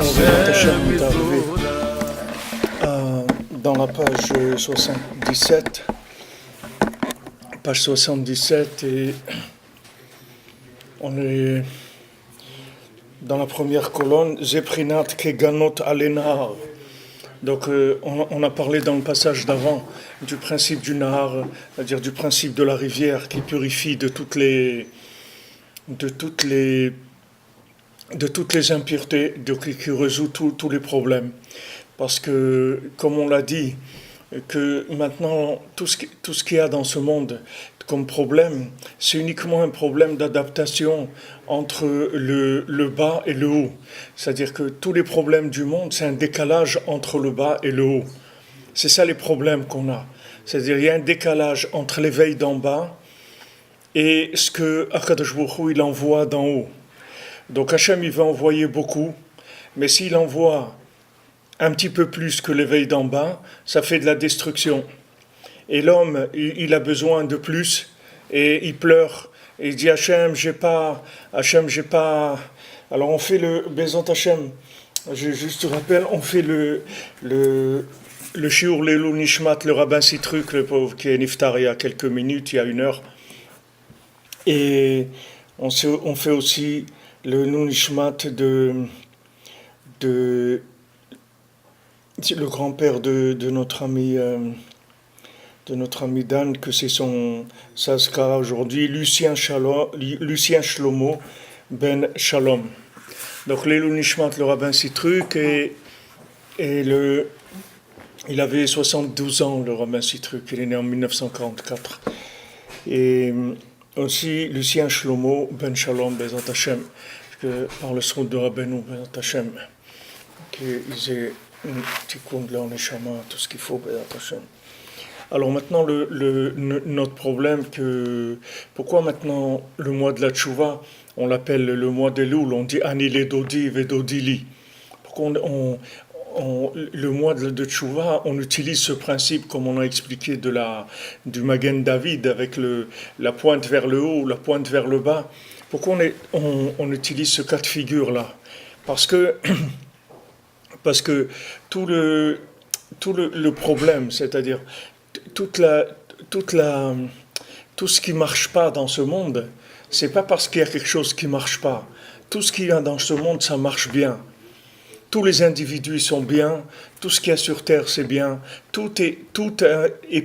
Alors, Bezrat Hashem, on est arrivé dans la page 77, et on est dans la première colonne, Zeprinat Keganot Alenar. Donc, on a parlé dans le passage d'avant du principe du Nahar, c'est-à-dire du principe de la rivière qui purifie de toutes les impuretés, qui résout tous les problèmes. Parce que, comme on l'a dit, que maintenant, tout ce qu'il y a dans ce monde comme problème, c'est uniquement un problème d'adaptation entre le bas et le haut. C'est-à-dire que tous les problèmes du monde, c'est un décalage entre le bas et le haut. C'est ça les problèmes qu'on a. C'est-à-dire qu'il y a un décalage entre l'éveil d'en bas et ce que Akadosh Baruch Hu, il envoie d'en haut. Donc Hachem, il va envoyer beaucoup, mais s'il envoie un petit peu plus que l'éveil d'en bas, ça fait de la destruction. Et l'homme, il a besoin de plus, et il pleure, et il dit Hachem, j'ai pas. Alors on fait le Bezrat Hachem, je te rappelle, on fait le Shiur Leilou Nishmat, le rabbin Citruk, le pauvre qui est niftar il y a quelques minutes, il y a 1 heure. Et on fait aussi le Nishmat de le grand-père de notre ami Dan, que c'est son Sazkara aujourd'hui, Lucien Shlomo Ben Shalom. Donc l'Elou Nishmat, le rabbin Citruk, et il avait 72 ans, le rabbin Citruk, il est né en 1944. Et aussi Lucien Shlomo Ben Shalom Bezrat Hashem, que par le son de Rabbeinu Bezrat Hashem, qu'ils aient un petit coup de l'Oneshama, tout ce qu'il faut Bezrat Hashem. Alors maintenant, notre problème, pourquoi maintenant le mois de la Tchouva, on l'appelle le mois d'Elul, on dit Ani le Dodi Vedodili. Pourquoi le mois de Tchouva, on utilise ce principe, comme on a expliqué, du Magen David, avec la pointe vers le haut, la pointe vers le bas. Pourquoi on utilise ce cas de figure-là ? Parce que tout le problème, c'est-à-dire tout ce qui marche pas dans ce monde, c'est pas parce qu'il y a quelque chose qui marche pas. Tout ce qu'il y a dans ce monde, ça marche bien. Tous les individus sont bien, tout ce qu'il y a sur Terre, c'est bien, tout est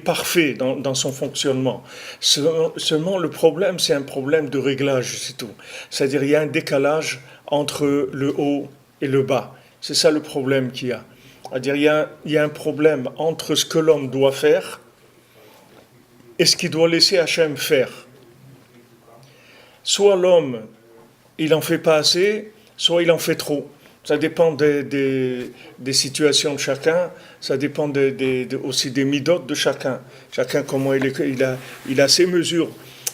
parfait dans son fonctionnement. Seulement, le problème, c'est un problème de réglage, c'est tout. C'est-à-dire, il y a un décalage entre le haut et le bas. C'est ça le problème qu'il y a. C'est-à-dire, il y a un problème entre ce que l'homme doit faire et ce qu'il doit laisser Hachem faire. Soit l'homme, il n'en fait pas assez, soit il en fait trop. Ça dépend des situations de chacun, ça dépend aussi des midot de chacun. Chacun, comment il a ses mesures.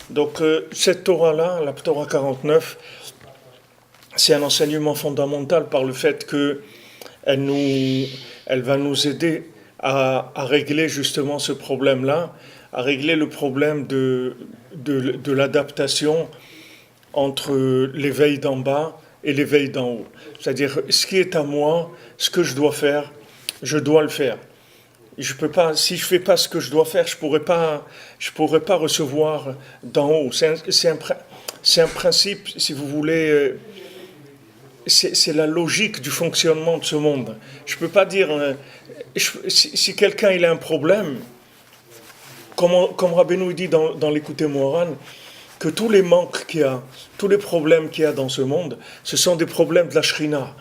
Donc, cette Torah-là, la Torah 49, c'est un enseignement fondamental par le fait qu'elle va nous aider à régler justement ce problème-là, à régler le problème de l'adaptation entre l'éveil d'en bas et l'éveil d'en haut. C'est-à-dire, ce qui est à moi, ce que je dois faire, je dois le faire. Je peux pas, si je fais pas ce que je dois faire, je pourrais pas recevoir d'en haut. C'est un principe, si vous voulez, c'est la logique du fonctionnement de ce monde. Je peux pas dire, si quelqu'un il a un problème, comme Rabbeinu dit dans l'Écoutez Moharan, que tous les manques qu'il y a, tous les problèmes qu'il y a dans ce monde, ce sont des problèmes de la Shrina.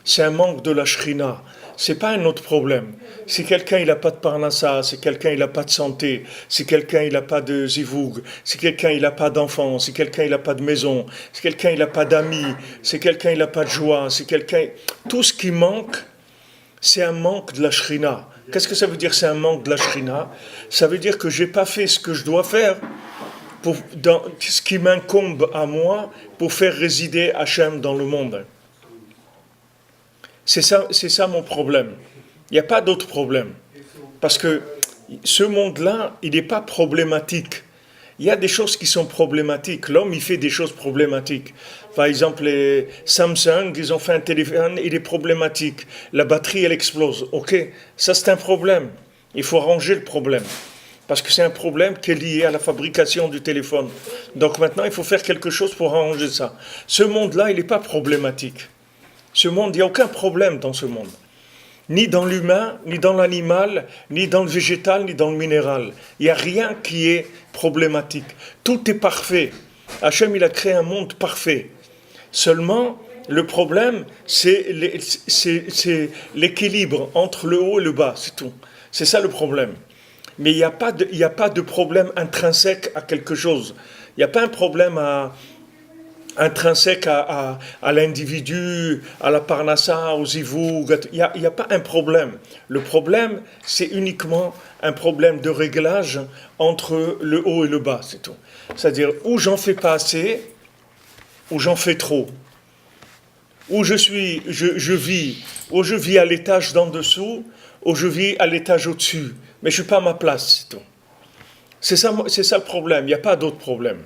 C'est un manque de la Shrina. C'est pas un autre problème. Si quelqu'un il n'a pas de parnassa, si quelqu'un il n'a pas de santé, si quelqu'un il n'a pas de zivoug, si quelqu'un il n'a pas d'enfant, si quelqu'un il n'a pas de maison, si quelqu'un il n'a pas d'amis, si quelqu'un il n'a pas de joie, tout ce qui manque, c'est un manque de la Shrina. Qu'est-ce que ça veut dire, c'est un manque de la Shrina ? Ça veut dire que j'ai pas fait ce que je dois faire dans ce qui m'incombe à moi pour faire résider Hachem dans le monde. C'est ça mon problème. Il n'y a pas d'autre problème. Parce que ce monde-là, il n'est pas problématique. Il y a des choses qui sont problématiques. L'homme, il fait des choses problématiques. Par exemple, les Samsung, ils ont fait un téléphone, il est problématique. La batterie, elle explose. Ok, ça c'est un problème. Il faut arranger le problème. Parce que c'est un problème qui est lié à la fabrication du téléphone. Donc maintenant, il faut faire quelque chose pour arranger ça. Ce monde-là, il n'est pas problématique. Ce monde, il n'y a aucun problème dans ce monde. Ni dans l'humain, ni dans l'animal, ni dans le végétal, ni dans le minéral. Il n'y a rien qui est problématique. Tout est parfait. Hachem, il a créé un monde parfait. Seulement, le problème, c'est l'équilibre entre le haut et le bas, c'est tout. C'est ça le problème. Mais il n'y a pas de problème intrinsèque à quelque chose. Il n'y a pas un problème intrinsèque à l'individu, à la parnassa, aux zivou. Il n'y a pas un problème. Le problème, c'est uniquement un problème de réglage entre le haut et le bas, c'est tout. C'est-à-dire, où j'en fais pas assez, ou j'en fais trop. Où je vis à l'étage d'en dessous, ou je vis à l'étage au-dessus. Mais je ne suis pas à ma place, c'est tout. C'est ça le problème, il n'y a pas d'autre problème.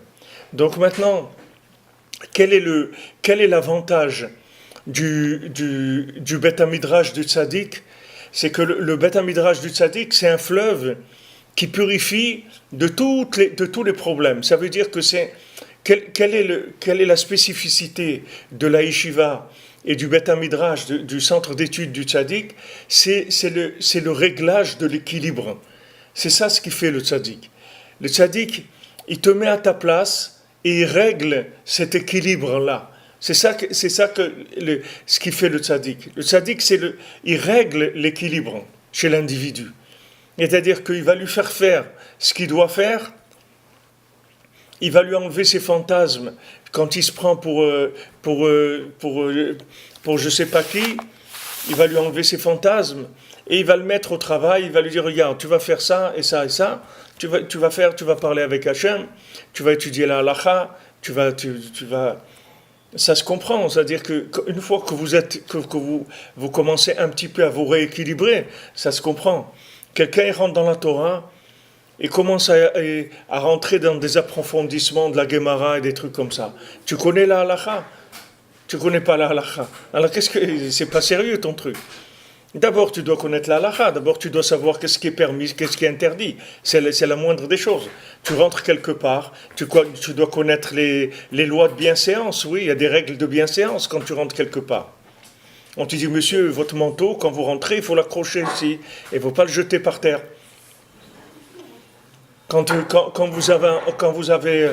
Donc maintenant, quel est l'avantage du Beth Midrash du Tzaddik? C'est que le Beth Midrash du Tzaddik, c'est un fleuve qui purifie de tous les problèmes. Ça veut dire que quelle est la spécificité de la yeshiva et du Beth Midrash, du centre d'études du Tzaddik? C'est le réglage de l'équilibre. C'est ça ce qui fait le Tzaddik. Le Tzaddik, il te met à ta place et il règle cet équilibre-là. C'est ça ce qui fait le Tzaddik. Le Tzaddik, il règle l'équilibre chez l'individu. C'est-à-dire qu'il va lui faire ce qu'il doit faire, il va lui enlever ses fantasmes quand il se prend pour je sais pas qui, il va lui enlever ses fantasmes et il va le mettre au travail, il va lui dire regarde, tu vas faire ça et ça et ça, tu vas parler avec Hachem, tu vas étudier la halakha, tu vas ça se comprend, c'est-à-dire qu'une fois que vous commencez un petit peu à vous rééquilibrer, ça se comprend. Quelqu'un rentre dans la Torah et commence à rentrer dans des approfondissements de la Gemara et des trucs comme ça. Tu connais la halakha? Tu connais pas la halakha. Alors c'est pas sérieux ton truc. D'abord tu dois connaître la halakha, d'abord tu dois savoir qu'est-ce qui est permis, qu'est-ce qui est interdit. C'est la moindre des choses. Tu rentres quelque part, tu dois connaître les lois de bienséance. Oui, il y a des règles de bienséance quand tu rentres quelque part. On te dit, monsieur, votre manteau, quand vous rentrez, il faut l'accrocher ici, et il ne faut pas le jeter par terre. Quand vous avez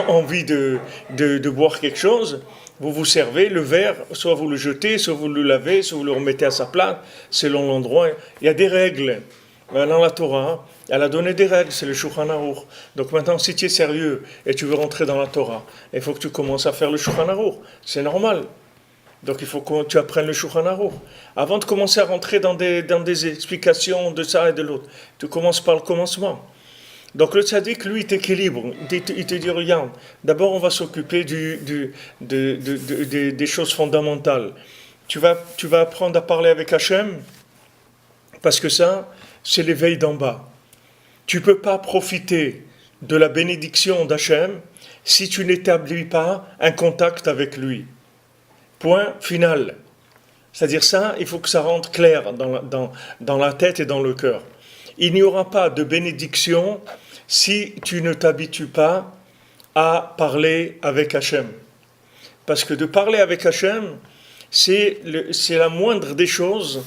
envie de boire quelque chose, vous vous servez le verre, soit vous le jetez, soit vous le lavez, soit vous le remettez à sa place, selon l'endroit. Il y a des règles. Dans la Torah, elle a donné des règles, c'est le Shulchan Aruch. Donc maintenant, si tu es sérieux et tu veux rentrer dans la Torah, il faut que tu commences à faire le Shulchan Aruch. C'est normal. Donc il faut que tu apprennes le Shulchan Aruch. Avant de commencer à rentrer dans des explications de ça et de l'autre, tu commences par le commencement. Donc le tzaddik, lui, il t'équilibre. Il te dit, regarde, d'abord on va s'occuper des choses fondamentales. Tu vas apprendre à parler avec Hachem, parce que ça, c'est l'éveil d'en bas. Tu ne peux pas profiter de la bénédiction d'Hachem si tu n'établis pas un contact avec lui. Point final. C'est-à-dire ça, il faut que ça rentre clair dans la tête et dans le cœur. Il n'y aura pas de bénédiction si tu ne t'habitues pas à parler avec Hachem. Parce que de parler avec Hachem, c'est la moindre des choses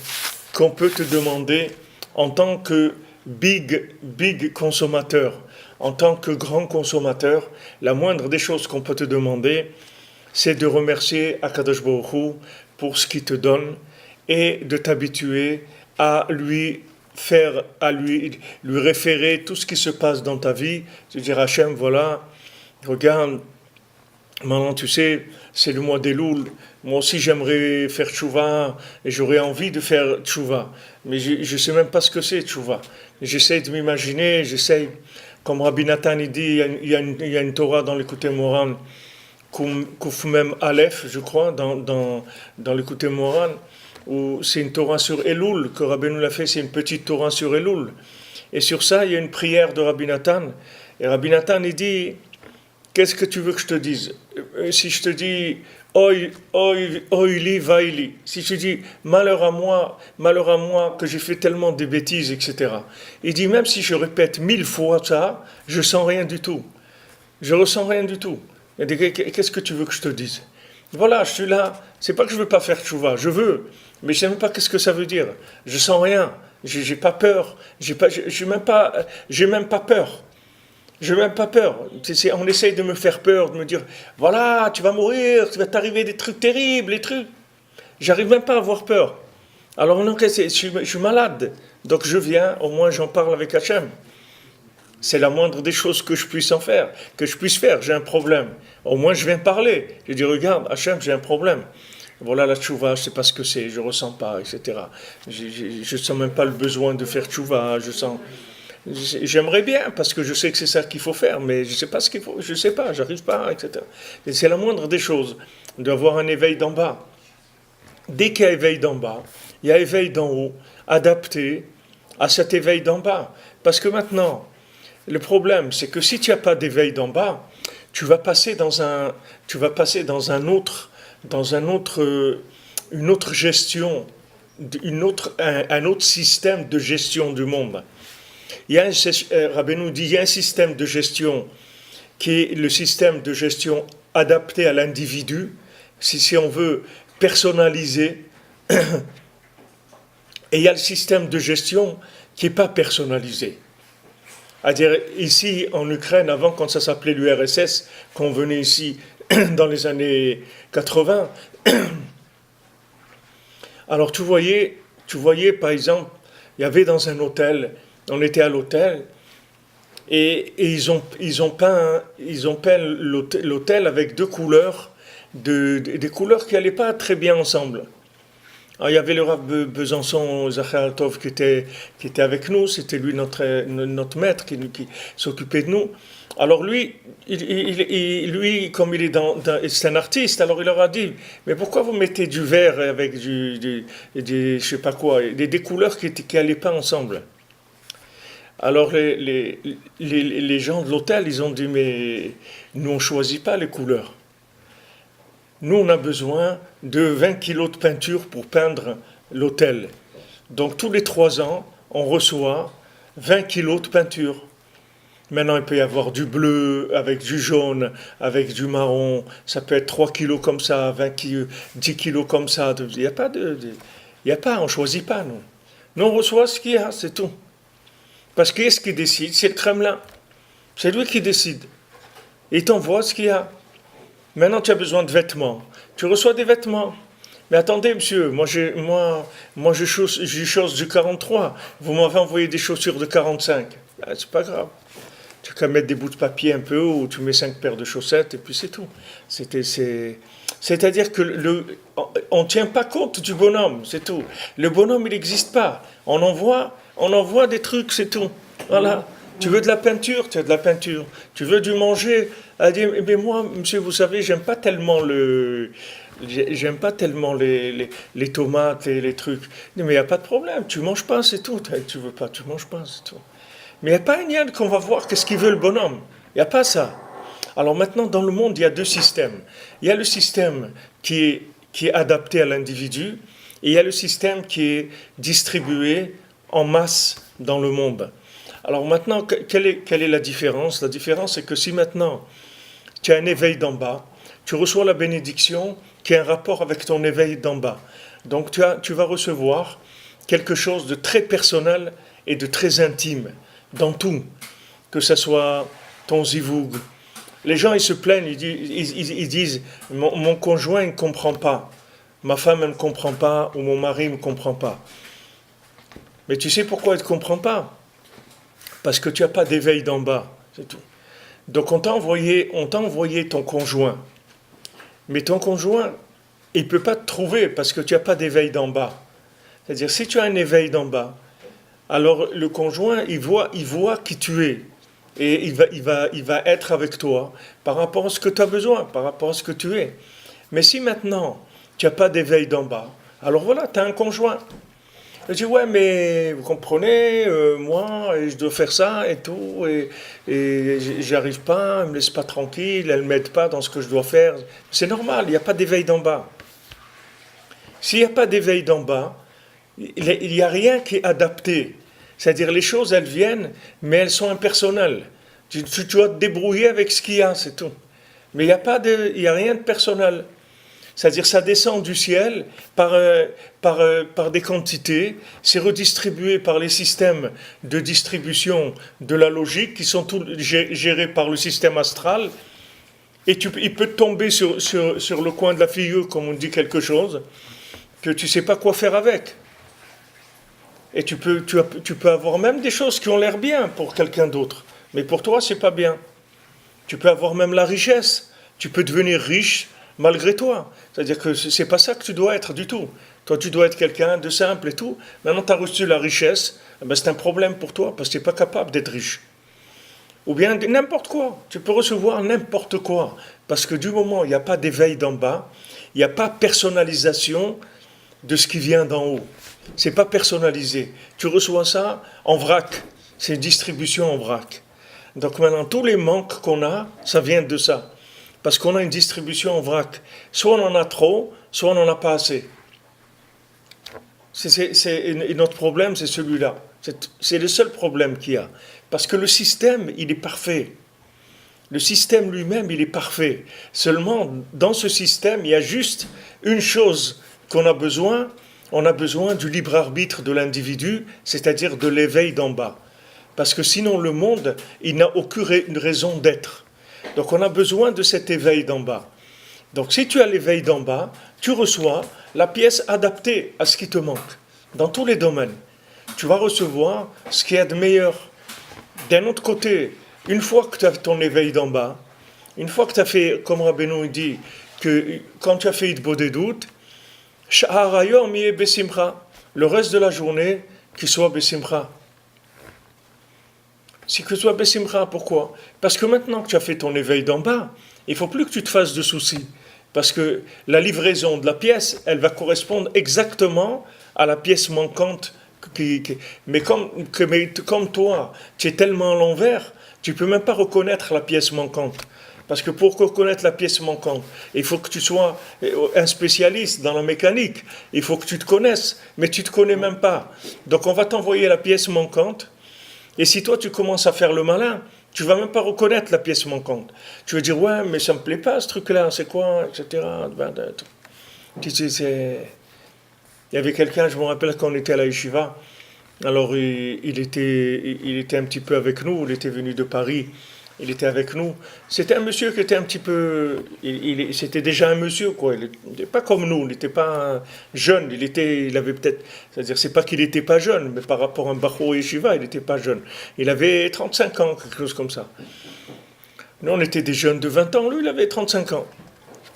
qu'on peut te demander en tant que big consommateur, en tant que grand consommateur. La moindre des choses qu'on peut te demander, c'est de remercier Akadosh Baruch Hu pour ce qu'il te donne et de t'habituer à lui référer tout ce qui se passe dans ta vie. Tu dis Hachem, voilà, regarde, maintenant tu sais, c'est le mois d'Elul, moi aussi j'aimerais faire tchouva et j'aurais envie de faire tchouva, mais je ne sais même pas ce que c'est tchouva. J'essaie de m'imaginer, comme Rabbi Nathan il dit, il y a une Torah dans l'Écoute Moran, Kouf Mem Aleph, je crois, dans l'Écoute Moran, où c'est une Torah sur Elul, que Rabbi nous l'a fait, c'est une petite Torah sur Elul. Et sur ça, il y a une prière de Rabbi Nathan, Et Rabbi Nathan, il dit, qu'est-ce que tu veux que je te dise? Si je te dis, oi, oi, oili, vaili, si je te dis, malheur à moi, que j'ai fait tellement de bêtises, etc. Il dit, même si je répète 1000 fois ça, je sens rien du tout. Je ressens rien du tout. Il dit, qu'est-ce que tu veux que je te dise? Voilà, je suis là. C'est pas que je veux pas faire tchouva, je veux, mais je sais même pas qu'est-ce que ça veut dire. Je sens rien. J'ai pas peur. J'ai même pas peur. Je n'ai même pas peur. On essaye de me faire peur, de me dire, voilà, tu vas mourir, tu vas t'arriver des trucs terribles, des trucs. J'arrive même pas à avoir peur. Alors non, je suis malade. Donc je viens, au moins j'en parle avec Hachem. C'est la moindre des choses que je puisse faire. J'ai un problème. Au moins je viens parler. Je dis, regarde, Hachem, j'ai un problème. Voilà la tchouva, je ne sais pas ce que c'est, je ne ressens pas, etc. Je ne sens même pas le besoin de faire tchouva, J'aimerais bien, parce que je sais que c'est ça qu'il faut faire, mais je ne sais pas ce qu'il faut, je ne sais pas, j'arrive pas, etc. Et c'est la moindre des choses, d'avoir un éveil d'en bas. Dès qu'il y a éveil d'en bas, il y a éveil d'en haut, adapté à cet éveil d'en bas. Parce que maintenant, le problème, c'est que si tu n'as pas d'éveil d'en bas, tu vas passer dans une autre gestion, un autre système de gestion du monde. Rabbeinu dit, il y a un système de gestion qui est le système de gestion adapté à l'individu, si on veut personnaliser, et il y a le système de gestion qui n'est pas personnalisé. C'est-à-dire, ici en Ukraine, avant, quand ça s'appelait l'URSS, quand on venait ici dans les années 80, alors tu voyais par exemple, il y avait dans un hôtel, on était à l'hôtel, et ils ont peint l'hôtel avec deux couleurs, des couleurs qui n'allaient pas très bien ensemble. Alors, il y avait le Rav Besançon Zachar Tov qui était avec nous, c'était lui notre maître qui s'occupait de nous. Alors lui, comme c'est un artiste, alors il leur a dit, mais pourquoi vous mettez du vert avec je sais pas quoi, des couleurs qui n'allaient pas ensemble? Alors les gens de l'hôtel, ils ont dit, mais nous on ne choisit pas les couleurs. Nous on a besoin de 20 kilos de peinture pour peindre l'hôtel. Donc tous les 3 ans, on reçoit 20 kilos de peinture. Maintenant, il peut y avoir du bleu, avec du jaune, avec du marron. Ça peut être 3 kilos comme ça, 20 kilos, 10 kilos comme ça. Il n'y a pas on ne choisit pas, nous. Nous, on reçoit ce qu'il y a, c'est tout. Parce que ce qui décide, c'est le Kremlin. C'est lui qui décide. Il t'envoie ce qu'il y a. Maintenant, tu as besoin de vêtements. Tu reçois des vêtements. Mais attendez, monsieur, moi j'ai chose du 43. Vous m'avez envoyé des chaussures de 45. Ah, c'est pas grave. Tu as qu'à mettre des bouts de papier un peu haut, tu mets 5 paires de chaussettes et puis c'est tout. C'est-à-dire que on ne tient pas compte du bonhomme, c'est tout. Le bonhomme, il n'existe pas. On envoie des trucs, c'est tout. Voilà. Tu veux de la peinture, tu as de la peinture. Tu veux du manger, elle dit, mais moi, monsieur, vous savez, j'aime pas tellement les tomates et les trucs. Mais il n'y a pas de problème, tu manges pas, c'est tout. Tu veux pas, tu manges pas, c'est tout. Mais il n'y a pas un lien qu'on va voir qu'est-ce qu'il veut le bonhomme. Il n'y a pas ça. Alors maintenant, dans le monde, il y a 2 systèmes. Il y a le système qui est adapté à l'individu, et il y a le système qui est distribué en masse dans le monde. Alors maintenant, quelle est la différence? La différence, c'est que si maintenant, tu as un éveil d'en bas, tu reçois la bénédiction qui a un rapport avec ton éveil d'en bas. Donc tu vas recevoir quelque chose de très personnel et de très intime dans tout, que ce soit ton zivoug. Les gens, ils se plaignent, ils disent mon conjoint ne comprend pas, ma femme ne me comprend pas, ou mon mari ne me comprend pas. Mais tu sais pourquoi il ne te comprend pas? Parce que tu n'as pas d'éveil d'en bas, c'est tout. Donc on t'a envoyé ton conjoint. Mais ton conjoint, il ne peut pas te trouver parce que tu n'as pas d'éveil d'en bas. C'est-à-dire, si tu as un éveil d'en bas, alors le conjoint, il voit qui tu es. Et il va être avec toi par rapport à ce que tu as besoin, par rapport à ce que tu es. Mais si maintenant, tu n'as pas d'éveil d'en bas, alors voilà, tu as un conjoint. Je dis, ouais, mais vous comprenez, moi, je dois faire ça et tout, et j'y arrive pas, elle me laisse pas tranquille, elle m'aide pas dans ce que je dois faire. C'est normal, il n'y a pas d'éveil d'en bas. S'il n'y a pas d'éveil d'en bas, il n'y a rien qui est adapté. C'est-à-dire les choses, elles viennent, mais elles sont impersonnelles. Tu dois te débrouiller avec ce qu'il y a, c'est tout. Mais il y a rien de personnel. C'est-à-dire ça descend du ciel par des quantités, c'est redistribué par les systèmes de distribution de la logique qui sont tous gérés par le système astral. Et il peut tomber sur le coin de la figure, comme on dit quelque chose, que tu ne sais pas quoi faire avec. Et tu peux avoir même des choses qui ont l'air bien pour quelqu'un d'autre. Mais pour toi, c'est pas bien. Tu peux avoir même la richesse. Tu peux devenir riche malgré toi. C'est-à-dire que c'est pas ça que tu dois être du tout. Toi, tu dois être quelqu'un de simple et tout. Maintenant, tu as reçu la richesse. Eh ben, c'est un problème pour toi parce que tu n'es pas capable d'être riche. Ou bien n'importe quoi. Tu peux recevoir n'importe quoi. Parce que du moment où il n'y a pas d'éveil d'en bas, il n'y a pas personnalisation de ce qui vient d'en haut. C'est pas personnalisé. Tu reçois ça en vrac. C'est une distribution en vrac. Donc maintenant, tous les manques qu'on a, ça vient de ça. Parce qu'on a une distribution en vrac. Soit on en a trop, soit on n'en a pas assez. Et notre problème, c'est celui-là. C'est le seul problème qu'il y a. Parce que le système, il est parfait. Le système lui-même, il est parfait. Seulement, dans ce système, il y a juste une chose qu'on a besoin. On a besoin du libre arbitre de l'individu, c'est-à-dire de l'éveil d'en bas. Parce que sinon, le monde, il n'a aucune raison d'être. Donc, on a besoin de cet éveil d'en bas. Donc, si tu as l'éveil d'en bas, tu reçois la pièce adaptée à ce qui te manque, dans tous les domaines. Tu vas recevoir ce qu'il y a de meilleur. D'un autre côté, une fois que tu as ton éveil d'en bas, une fois que tu as fait, comme Rabbeinu dit, que quand tu as fait Hitbo des doutes, le reste de la journée, qu'il soit Bessimcha. C'est que soit Bessimcha, pourquoi? Parce que maintenant que tu as fait ton éveil d'en bas, il ne faut plus que tu te fasses de soucis. Parce que la livraison de la pièce, elle va correspondre exactement à la pièce manquante. Mais comme toi, tu es tellement à l'envers, tu ne peux même pas reconnaître la pièce manquante. Parce que pour reconnaître la pièce manquante, il faut que tu sois un spécialiste dans la mécanique. Il faut que tu te connaisses, mais tu ne te connais même pas. Donc on va t'envoyer la pièce manquante. Et si toi tu commences à faire le malin, tu ne vas même pas reconnaître la pièce manquante. Tu vas dire, ouais, mais ça ne me plaît pas ce truc-là, c'est quoi, etc. Il y avait quelqu'un, je me rappelle quand on était à la yeshiva, alors il était un petit peu avec nous, il était venu de Paris. Il était avec nous. C'était un monsieur qui était un petit peu... C'était déjà un monsieur, quoi. Il n'était pas comme nous, il n'était pas jeune. Il avait peut-être... C'est-à-dire, c'est pas qu'il n'était pas jeune, mais par rapport à un Bachor Yeshiva, il n'était pas jeune. Il avait 35 ans, quelque chose comme ça. Nous, on était des jeunes de 20 ans, lui, il avait 35 ans.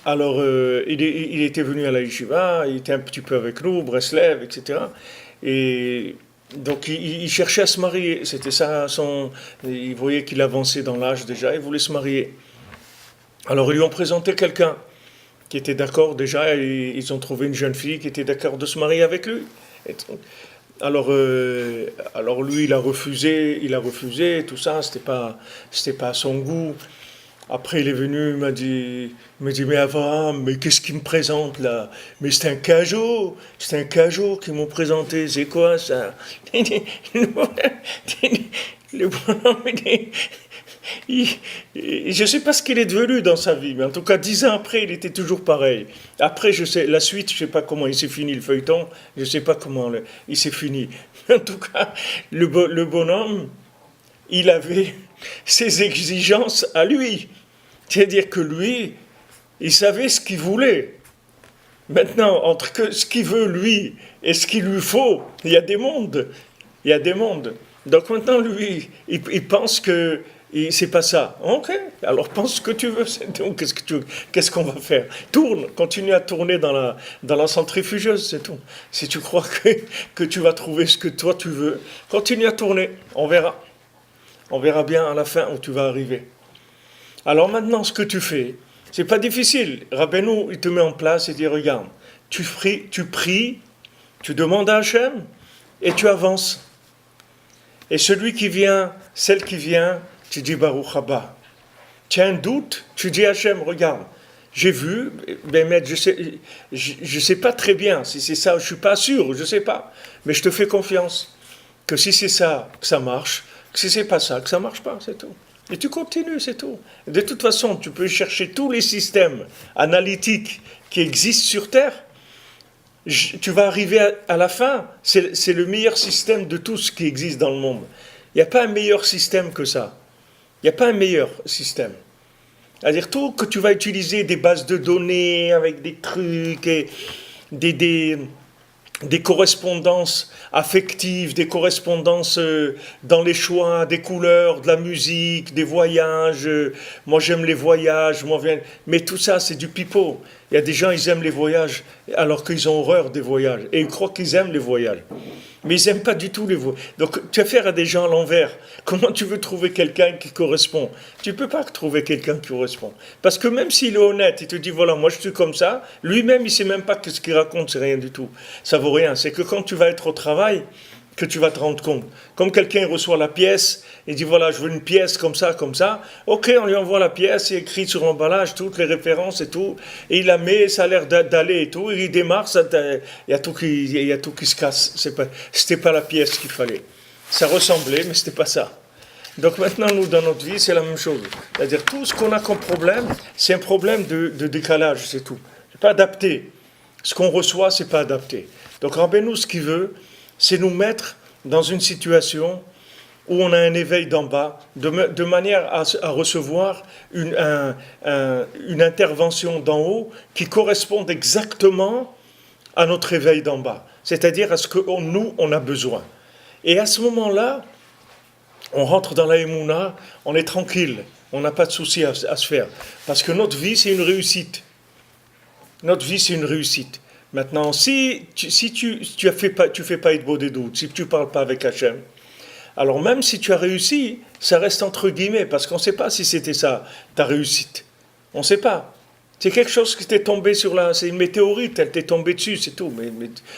Alors, il était venu à la Yeshiva, il était un petit peu avec nous, Breslev, etc. Et... Donc il cherchait à se marier, c'était ça il voyait qu'il avançait dans l'âge déjà, il voulait se marier. Alors ils lui ont présenté quelqu'un qui était d'accord déjà, et ils ont trouvé une jeune fille qui était d'accord de se marier avec lui. Alors lui il a refusé, tout ça, c'était pas à son goût. Après, il est venu, il m'a dit, mais Abraham, mais qu'est-ce qu'il me présente là? Mais c'est un cajot qu'ils m'ont présenté, c'est quoi ça? Le bonhomme, je ne sais pas ce qu'il est devenu dans sa vie, mais en tout cas, 10 ans après, il était toujours pareil. Après, la suite, je ne sais pas comment il s'est fini le feuilleton, je ne sais pas comment il s'est fini. En tout cas, le bonhomme, il avait ses exigences à lui. C'est-à-dire que lui, il savait ce qu'il voulait. Maintenant, entre ce qu'il veut lui et ce qu'il lui faut, il y a des mondes. Il y a des mondes. Donc maintenant, lui, il pense que c'est pas ça. Ok, alors pense ce que tu veux. Donc, qu'est-ce qu'on va faire? Tourne, continue à tourner dans la centrifugeuse, c'est tout. Si tu crois que tu vas trouver ce que toi tu veux, continue à tourner. On verra. On verra bien à la fin où tu vas arriver. Alors maintenant, ce que tu fais, c'est pas difficile. Rabbeinu, il te met en place et dit, regarde, tu pries, tu demandes à Hachem, et tu avances. Et celui qui vient, celle qui vient, tu dis Baruch Haba. Tu as un doute, tu dis Hachem, regarde, j'ai vu, mais je sais pas très bien si c'est ça, je suis pas sûr, je sais pas, mais je te fais confiance que si c'est ça, que ça marche, que si c'est pas ça, que ça marche pas, c'est tout. Et tu continues, c'est tout. De toute façon, tu peux chercher tous les systèmes analytiques qui existent sur Terre. Tu vas arriver à la fin, c'est le meilleur système de tout ce qui existe dans le monde. Il n'y a pas un meilleur système que ça. Il n'y a pas un meilleur système. C'est-à-dire tout que tu vas utiliser des bases de données avec des trucs et des correspondances affectives, des correspondances dans les choix, des couleurs, de la musique, des voyages. Moi j'aime les voyages, mais tout ça c'est du pipeau. Il y a des gens, ils aiment les voyages alors qu'ils ont horreur des voyages. Et ils croient qu'ils aiment les voyages. Mais ils n'aiment pas du tout les voyages. Donc tu as affaire à des gens à l'envers. Comment tu veux trouver quelqu'un qui correspond? Tu ne peux pas trouver quelqu'un qui correspond. Parce que même s'il est honnête, il te dit voilà, moi je suis comme ça, lui-même il ne sait même pas que ce qu'il raconte, c'est rien du tout. Ça vaut rien. C'est que quand tu vas être au travail, que tu vas te rendre compte. Comme quelqu'un reçoit la pièce, il dit voilà, je veux une pièce comme ça, ok, on lui envoie la pièce, il écrit sur l'emballage toutes les références et tout, et il la met, ça a l'air d'aller et tout, et il démarre, il y a tout qui se casse. C'était pas la pièce qu'il fallait. Ça ressemblait, mais c'était pas ça. Donc maintenant, nous, dans notre vie, c'est la même chose. C'est-à-dire, tout ce qu'on a comme problème, c'est un problème de décalage, c'est tout. C'est pas adapté. Ce qu'on reçoit, c'est pas adapté. Donc Rabbeinu, ce qu'il veut, c'est nous mettre dans une situation où on a un éveil d'en bas, de manière à recevoir une intervention d'en haut qui corresponde exactement à notre éveil d'en bas, c'est-à-dire à ce que nous, on a besoin. Et à ce moment-là, on rentre dans la Emouna, on est tranquille, on n'a pas de souci à se faire, parce que notre vie, c'est une réussite. Notre vie, c'est une réussite. Maintenant, si tu fais pas Idbo des doutes, si tu ne parles pas avec Hachem, alors même si tu as réussi, ça reste entre guillemets, parce qu'on ne sait pas si c'était ça, ta réussite. On ne sait pas. C'est quelque chose qui t'est tombé c'est une météorite, elle t'est tombée dessus, c'est tout. Mais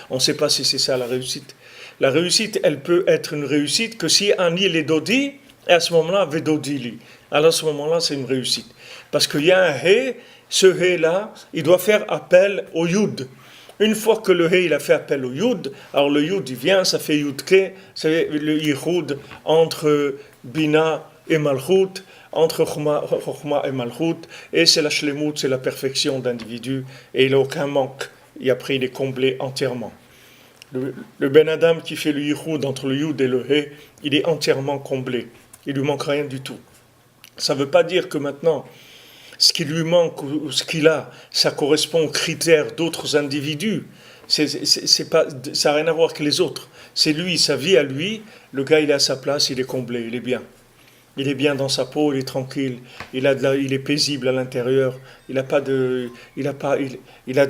on ne sait pas si c'est ça la réussite. La réussite, elle peut être une réussite que si Ani est Dodi, et à ce moment-là, Vedodili. Alors à ce moment-là, c'est une réussite. Parce qu'il y a un He, ce He-là, il doit faire appel au Yud. Une fois que le He il a fait appel au Yud, alors le Yud il vient, ça fait Yudke, c'est le Yichud entre Bina et Malchut, entre Chokhmah et Malchut, et c'est la Shlemut, c'est la perfection d'individu, et il n'a aucun manque, et après il est comblé entièrement. Le Ben Adam qui fait le Yichud entre le Yud et le He, il est entièrement comblé, il ne lui manque rien du tout. Ça ne veut pas dire que maintenant, ce qui lui manque ou ce qu'il a, ça correspond aux critères d'autres individus. C'est pas, ça n'a rien à voir avec les autres. C'est lui, sa vie à lui. Le gars, il est à sa place, il est comblé, il est bien. Il est bien dans sa peau, il est tranquille, il est paisible à l'intérieur. Il a de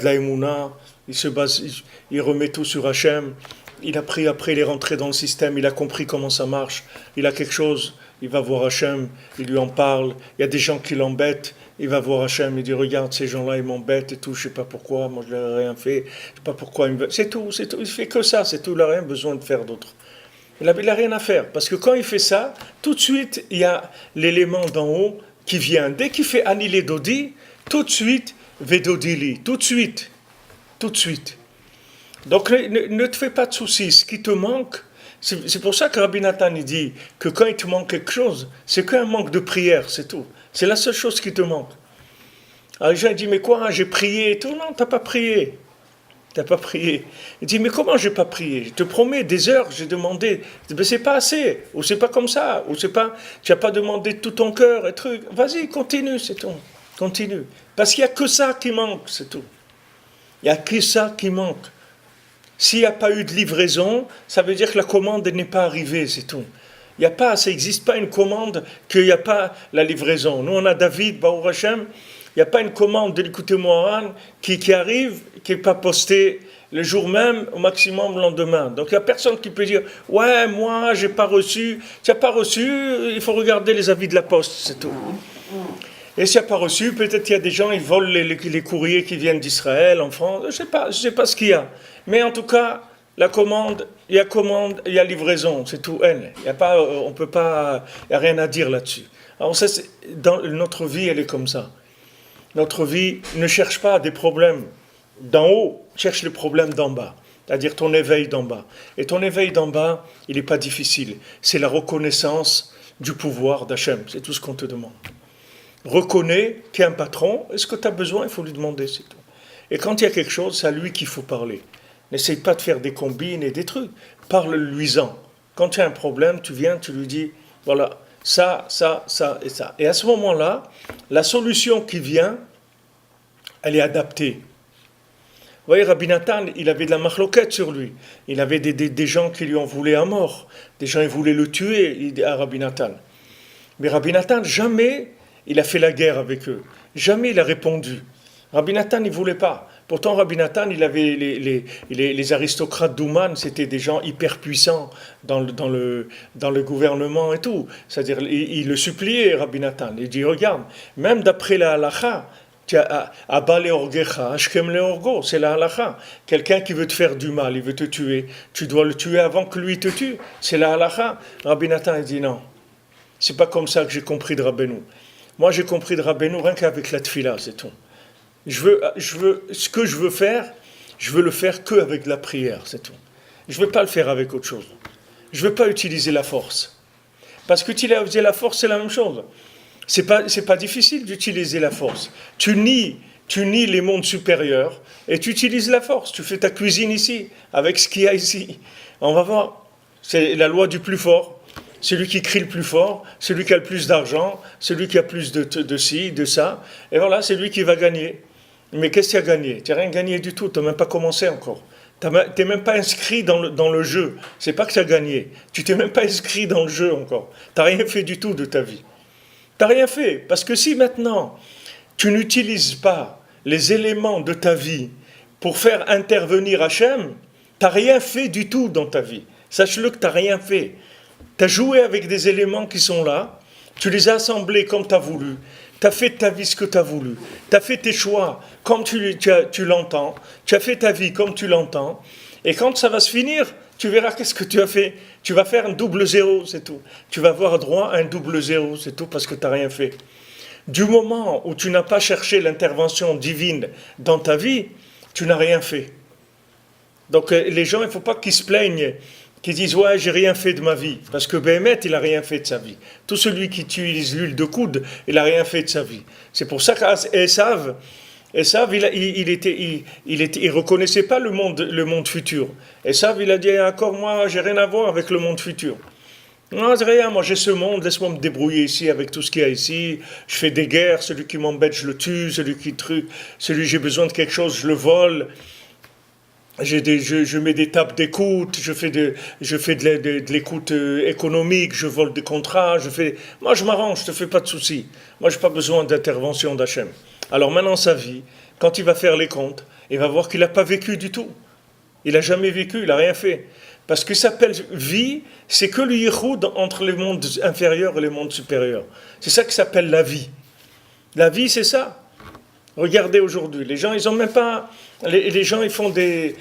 la émouna, il se base, il remet tout sur Hachem. Il a pris, après il est rentré dans le système, il a compris comment ça marche. Il a quelque chose, il va voir Hachem, il lui en parle. Il y a des gens qui l'embêtent. Il va voir Hachem, il dit regarde ces gens-là ils m'embêtent et tout, je sais pas pourquoi, moi je leur ai rien fait, je sais pas pourquoi c'est tout, il fait que ça, c'est tout, il n'a rien besoin de faire d'autre. Il a rien à faire, parce que quand il fait ça, tout de suite il y a l'élément d'en haut qui vient. Dès qu'il fait Anile Dodi, tout de suite Vedodili, tout de suite. Donc ne te fais pas de soucis, ce qui te manque, c'est pour ça que Rabbi Nathan il dit que quand il te manque quelque chose, c'est qu'un manque de prière, c'est tout. C'est la seule chose qui te manque. Alors les gens disent, mais quoi, j'ai prié et tout. Non, t'as pas prié. Il dit, mais comment j'ai pas prié? Je te promets, des heures, j'ai demandé. Mais c'est pas assez, ou c'est pas comme ça, ou c'est pas, tu n'as pas demandé de tout ton cœur et truc. Vas-y, continue, c'est tout. Continue. Parce qu'il n'y a que ça qui manque, c'est tout. Il n'y a que ça qui manque. S'il n'y a pas eu de livraison, ça veut dire que la commande n'est pas arrivée, c'est tout. Il y a pas, ça n'existe pas une commande qu'il n'y a pas la livraison. Nous, on a David, Baruch Hashem, il n'y a pas une commande de l'écouter Moharan qui arrive, qui n'est pas postée le jour même, au maximum le lendemain. Donc il n'y a personne qui peut dire « Ouais, moi, j'ai pas reçu. » Tu n'as pas reçu, il faut regarder les avis de la poste, c'est tout. Et s'il n'y a pas reçu, peut-être qu'il y a des gens, ils volent les courriers qui viennent d'Israël, en France. Je ne sais pas ce qu'il y a. Mais en tout cas, il y a commande, il y a livraison, c'est tout. Il y a pas, on peut pas, il y a rien à dire là-dessus. Alors ça, dans notre vie, elle est comme ça. Notre vie ne cherche pas des problèmes d'en haut, cherche les problèmes d'en bas. C'est-à-dire ton éveil d'en bas. Et ton éveil d'en bas, il n'est pas difficile. C'est la reconnaissance du pouvoir d'Hachem. C'est tout ce qu'on te demande. Reconnais qu'il y a un patron. Est-ce que tu as besoin? Il faut lui demander, c'est tout. Et quand il y a quelque chose, c'est à lui qu'il faut parler. N'essaye pas de faire des combines et des trucs. Parle-lui-en. Quand tu as un problème, tu viens, tu lui dis, voilà, ça et ça. Et à ce moment-là, la solution qui vient, elle est adaptée. Vous voyez, Rabbi Nathan, il avait de la machloquette sur lui. Il avait des gens qui lui en voulaient à mort. Des gens, ils voulaient le tuer, à Rabbi Nathan. Mais Rabbi Nathan, jamais il a fait la guerre avec eux. Jamais il a répondu. Rabbi Nathan, il ne voulait pas. Pourtant, Rabbi Nathan, il avait les aristocrates d'Ouman, c'était des gens hyper puissants dans le gouvernement et tout. C'est-à-dire, il le suppliait, Rabbi Nathan. Il dit, regarde, même d'après la halakha, Abba leorgecha, ashkem leorgo, c'est la halakha. Quelqu'un qui veut te faire du mal, il veut te tuer, tu dois le tuer avant que lui te tue. C'est la halakha. Rabbi Nathan, il dit non. C'est pas comme ça que j'ai compris de Rabbeinu. Moi, j'ai compris de Rabbeinu rien qu'avec la tfila, c'est tout. Ce que je veux faire, je veux le faire qu'avec la prière, c'est tout. Je ne veux pas le faire avec autre chose. Je ne veux pas utiliser la force. Parce que utiliser la force, c'est la même chose. C'est pas difficile d'utiliser la force. Tu nies les mondes supérieurs et tu utilises la force. Tu fais ta cuisine ici, avec ce qu'il y a ici. On va voir. C'est la loi du plus fort. Celui qui crie le plus fort, celui qui a le plus d'argent, celui qui a plus de ci, de ça. Et voilà, c'est lui qui va gagner. Mais qu'est-ce que tu as gagné? Tu n'as rien gagné du tout. Tu n'as même pas commencé encore. Tu n'es même pas inscrit dans le jeu. C'est pas que tu as gagné. Tu t'es même pas inscrit dans le jeu encore. Tu n'as rien fait du tout de ta vie. Tu n'as rien fait. Parce que si maintenant, tu n'utilises pas les éléments de ta vie pour faire intervenir Hachem, tu n'as rien fait du tout dans ta vie. Sache-le que tu n'as rien fait. Tu as joué avec des éléments qui sont là, tu les as assemblés comme tu as voulu, tu as fait de ta vie ce que tu as voulu, tu as fait tes choix comme tu l'entends, tu as fait ta vie comme tu l'entends, et quand ça va se finir, tu verras qu'est-ce que tu as fait. Tu vas faire un double zéro, c'est tout. Tu vas avoir droit à un double zéro, c'est tout, parce que tu n'as rien fait. Du moment où tu n'as pas cherché l'intervention divine dans ta vie, tu n'as rien fait. Donc les gens, il ne faut pas qu'ils se plaignent, qui disent « Ouais, j'ai rien fait de ma vie ». Parce que Béhémet, il n'a rien fait de sa vie. Tout celui qui utilise l'huile de coude, il n'a rien fait de sa vie. C'est pour ça qu'Esav, il reconnaissait pas le monde futur. Esav, il a dit « Encore moi, j'ai rien à voir avec le monde futur ». Non, c'est rien, moi j'ai ce monde, laisse-moi me débrouiller ici avec tout ce qu'il y a ici. Je fais des guerres, celui qui m'embête, je le tue, celui j'ai besoin de quelque chose, je le vole. Je mets des tables d'écoute, je fais de l'écoute économique, je vole des contrats, moi je m'arrange, je te fais pas de soucis. Moi j'ai pas besoin d'intervention d'Hachem. Alors maintenant sa vie, quand il va faire les comptes, il va voir qu'il n'a pas vécu du tout. Il n'a jamais vécu, il n'a rien fait. Parce que ça s'appelle vie, c'est que le yichoud entre les mondes inférieurs et les mondes supérieurs. C'est ça qui s'appelle la vie. La vie c'est ça. Regardez aujourd'hui, les gens, ils ont même pas. Les gens, ils font ils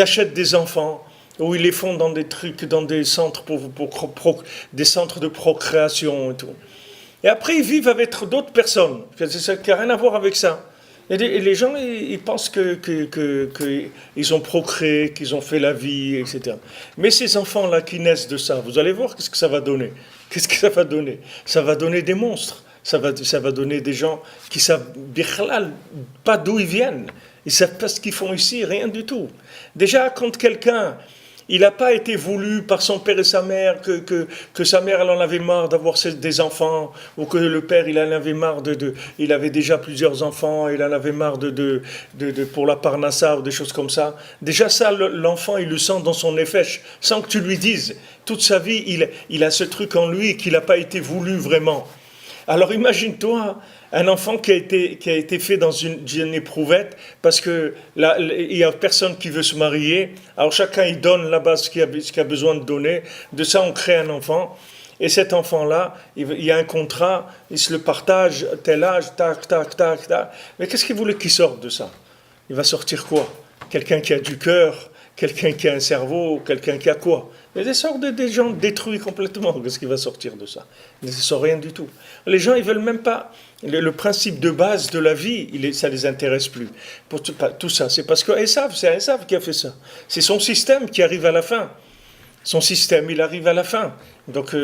achètent des enfants ou ils les font dans des trucs, dans des centres des centres de procréation et tout. Et après, ils vivent avec d'autres personnes. Ça n'a rien à voir avec ça. Et les gens, ils pensent qu'ils ont procréé, qu'ils ont fait la vie, etc. Mais ces enfants-là qui naissent de ça, vous allez voir qu'est-ce que ça va donner. Qu'est-ce que ça va donner? Ça va donner des monstres. Ça va donner des gens qui savent pas d'où ils viennent. Ils ne savent pas ce qu'ils font ici, rien du tout. Déjà, quand quelqu'un, il n'a pas été voulu par son père et sa mère, que sa mère, elle en avait marre d'avoir des enfants, ou que le père, il en avait marre il avait déjà plusieurs enfants, il en avait marre pour la parnassa ou des choses comme ça. Déjà ça, l'enfant, il le sent dans son nefesh, sans que tu lui dises. Toute sa vie, il a ce truc en lui qu'il n'a pas été voulu vraiment. Alors imagine-toi un enfant qui a été fait dans une éprouvette parce que là, il n'y a personne qui veut se marier. Alors chacun il donne là-bas ce qu'il a besoin de donner. De ça on crée un enfant. Et cet enfant-là, il y a un contrat, il se le partage, tel âge, tac, tac, tac, tac. Mais qu'est-ce qu'il voulait qu'il sorte de ça? Il va sortir quoi? quelqu'un qui a du cœur, quelqu'un qui a un cerveau, quelqu'un qui a quoi? Il y a des sortes de des gens détruits complètement. Qu'est-ce qui va sortir de ça? Ils ne sortent rien du tout. Les gens, ils veulent même pas. Le principe de base de la vie, ça les intéresse plus. Pour tout ça, c'est parce que c'est Esav qui a fait ça. C'est son système qui arrive à la fin. Son système, il arrive à la fin. Donc,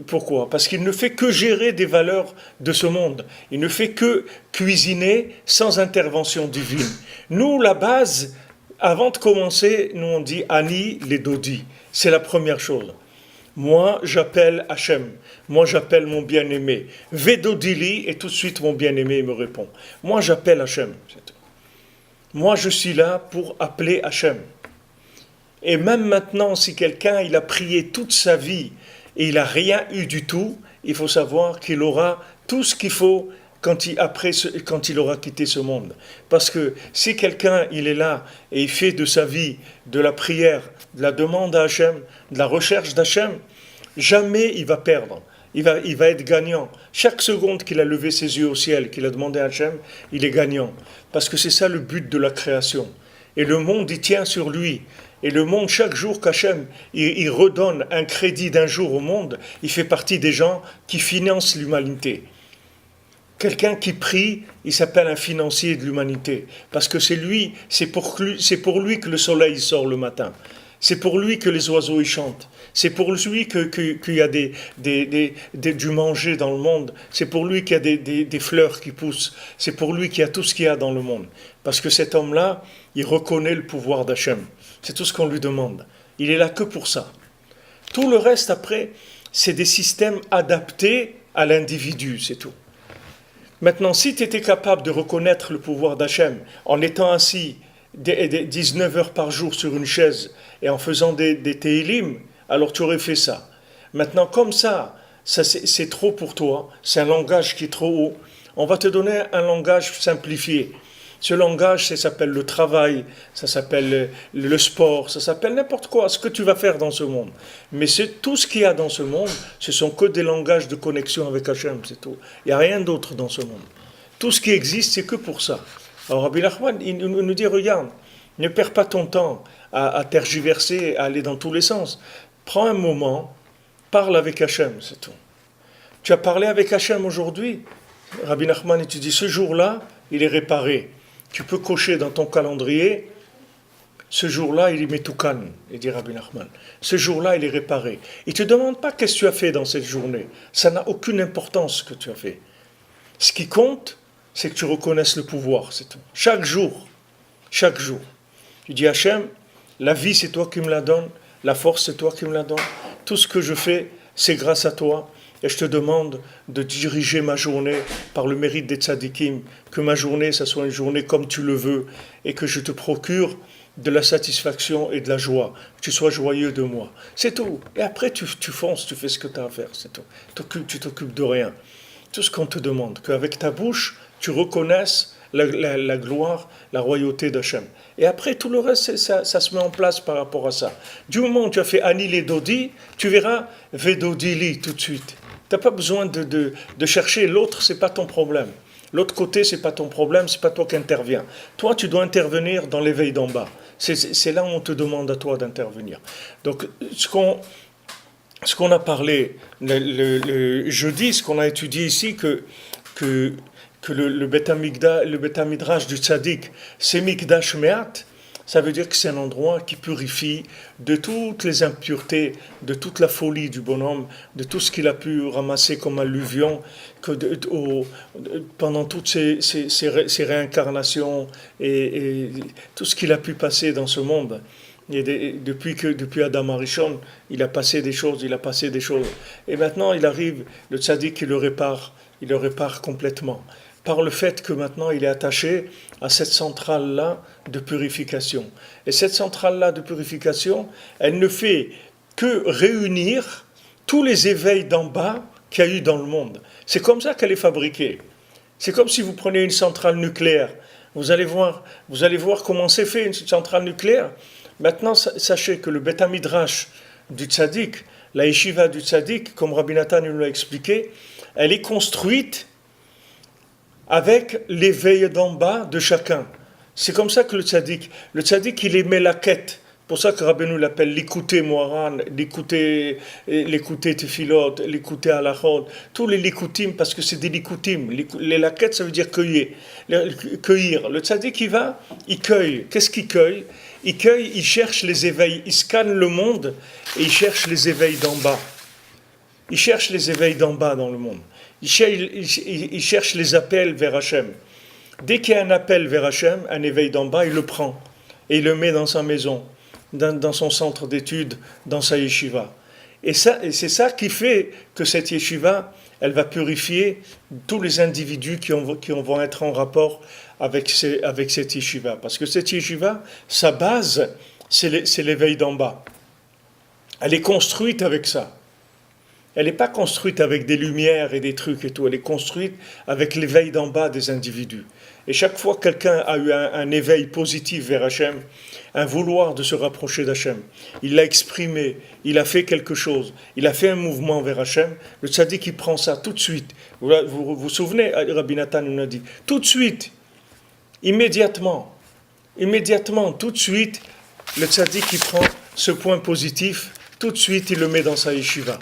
pourquoi? Parce qu'il ne fait que gérer des valeurs de ce monde. Il ne fait que cuisiner sans intervention divine. Nous, la base, avant de commencer, nous on dit Ani les Dodi. C'est la première chose. Moi, j'appelle Hachem. Moi, j'appelle mon bien-aimé. Vedodili, et tout de suite, mon bien-aimé me répond. Moi, j'appelle Hachem. Moi, je suis là pour appeler Hachem. Et même maintenant, si quelqu'un il a prié toute sa vie et il n'a rien eu du tout, il faut savoir qu'il aura tout ce qu'il faut quand il aura quitté ce monde. Parce que si quelqu'un il est là et il fait de sa vie de la prière, de la demande à Hachem, de la recherche d'Hachem, jamais il va perdre. Il va être gagnant. Chaque seconde qu'il a levé ses yeux au ciel, qu'il a demandé à Hachem, il est gagnant. Parce que c'est ça le but de la création. Et le monde, il tient sur lui. Et le monde, chaque jour qu'Hachem, il redonne un crédit d'un jour au monde, il fait partie des gens qui financent l'humanité. Quelqu'un qui prie, il s'appelle un financier de l'humanité. Parce que c'est pour lui que le soleil sort le matin. C'est pour lui que les oiseaux y chantent. C'est pour lui qu'il y a du manger dans le monde. C'est pour lui qu'il y a des fleurs qui poussent. C'est pour lui qu'il y a tout ce qu'il y a dans le monde. Parce que cet homme-là, il reconnaît le pouvoir d'Hachem. C'est tout ce qu'on lui demande. Il est là que pour ça. Tout le reste, après, c'est des systèmes adaptés à l'individu, c'est tout. Maintenant, si tu étais capable de reconnaître le pouvoir d'Hachem en étant assis 19 heures par jour sur une chaise et en faisant des télim, alors tu aurais fait ça. Maintenant, comme ça c'est trop pour toi, c'est un langage qui est trop haut, on va te donner un langage simplifié. Ce langage, ça s'appelle le travail, ça s'appelle le sport, ça s'appelle n'importe quoi, ce que tu vas faire dans ce monde. Mais c'est tout ce qu'il y a dans ce monde, ce sont que des langages de connexion avec Hachem, c'est tout. Il n'y a rien d'autre dans ce monde. Tout ce qui existe, c'est que pour ça. Alors Rabbi Nachman, il nous dit, regarde, ne perds pas ton temps à tergiverser, à aller dans tous les sens. Prends un moment, parle avec Hachem, c'est tout. Tu as parlé avec Hachem aujourd'hui, Rabbi Nachman, et tu dis, ce jour-là, il est réparé. Tu peux cocher dans ton calendrier, ce jour-là, il est metoukan, il dit Rabbi Nachman. Ce jour-là, il est réparé. Il ne te demande pas qu'est-ce que tu as fait dans cette journée. Ça n'a aucune importance ce que tu as fait. Ce qui compte, c'est que tu reconnaisses le pouvoir, c'est tout. Chaque jour. Tu dis Hachem, la vie, c'est toi qui me la donnes, la force, c'est toi qui me la donnes. Tout ce que je fais, c'est grâce à toi. Et je te demande de diriger ma journée par le mérite des tzadikim, que ma journée, ça soit une journée comme tu le veux, et que je te procure de la satisfaction et de la joie, que tu sois joyeux de moi. C'est tout. Et après, tu fonces, tu fais ce que tu as à faire, c'est tout. Tu t'occupes de rien. Tout ce qu'on te demande, qu'avec ta bouche, tu reconnaisses la gloire, la royauté d'Hachem. Et après, tout le reste, ça se met en place par rapport à ça. Du moment où tu as fait Ani les Dodi, tu verras Vedodili tout de suite. Tu n'as pas besoin de chercher l'autre, ce n'est pas ton problème. L'autre côté, ce n'est pas ton problème, ce n'est pas toi qui interviens. Toi, tu dois intervenir dans l'éveil d'en bas. C'est là où on te demande à toi d'intervenir. Donc, ce qu'on a parlé le jeudi, ce qu'on a étudié ici, que le Beth Midrash du Tzaddik, c'est Mikdash Me'at, ça veut dire que c'est un endroit qui purifie de toutes les impuretés, de toute la folie du bonhomme, de tout ce qu'il a pu ramasser comme alluvion pendant toutes ces réincarnations et tout ce qu'il a pu passer dans ce monde. Et depuis Adam Arishon, il a passé des choses. Et maintenant, il arrive, le tzaddik, il le répare complètement. Par le fait que maintenant, il est attaché à cette centrale-là de purification. Et cette centrale-là de purification, elle ne fait que réunir tous les éveils d'en bas qu'il y a eu dans le monde. C'est comme ça qu'elle est fabriquée. C'est comme si vous preniez une centrale nucléaire. Vous allez voir comment c'est fait une centrale nucléaire. Maintenant, sachez que le Beth Midrash du Tzaddik, la yeshiva du Tzaddik, comme Rabbi Nathan nous l'a expliqué, elle est construite avec l'éveil d'en bas de chacun. C'est comme ça que le tzaddik, il aimait la quête. Pour ça que Rabbeinu l'appelle l'écouter Moharan, l'écouter Tefilot, l'écouter Halachot, tous les l'écoutim, parce que c'est des l'écoutim. La quête, ça veut dire cueillir. Cueillir. Le tzaddik, il cueille. Qu'est-ce qu'il cueille? Il cueille, il cherche les éveils. Il scanne le monde et il cherche les éveils d'en bas. Il cherche les éveils d'en bas dans le monde. Il cherche les appels vers Hachem. Dès qu'il y a un appel vers Hachem, un éveil d'en bas, il le prend et il le met dans sa maison, dans son centre d'études, dans sa yeshiva. Et c'est ça qui fait que cette yeshiva, elle va purifier tous les individus qui vont être en rapport avec cette yeshiva. Parce que cette yeshiva, sa base, c'est l'éveil d'en bas. Elle est construite avec ça. Elle n'est pas construite avec des lumières et des trucs et tout. Elle est construite avec l'éveil d'en bas des individus. Et chaque fois que quelqu'un a eu un éveil positif vers Hachem, un vouloir de se rapprocher d'Hachem, il l'a exprimé, il a fait quelque chose, il a fait un mouvement vers Hachem, le tzaddik il prend ça tout de suite. Vous souvenez, Rabbi Nathan nous a dit, tout de suite, immédiatement, tout de suite, le tzaddik il prend ce point positif, tout de suite il le met dans sa yeshiva.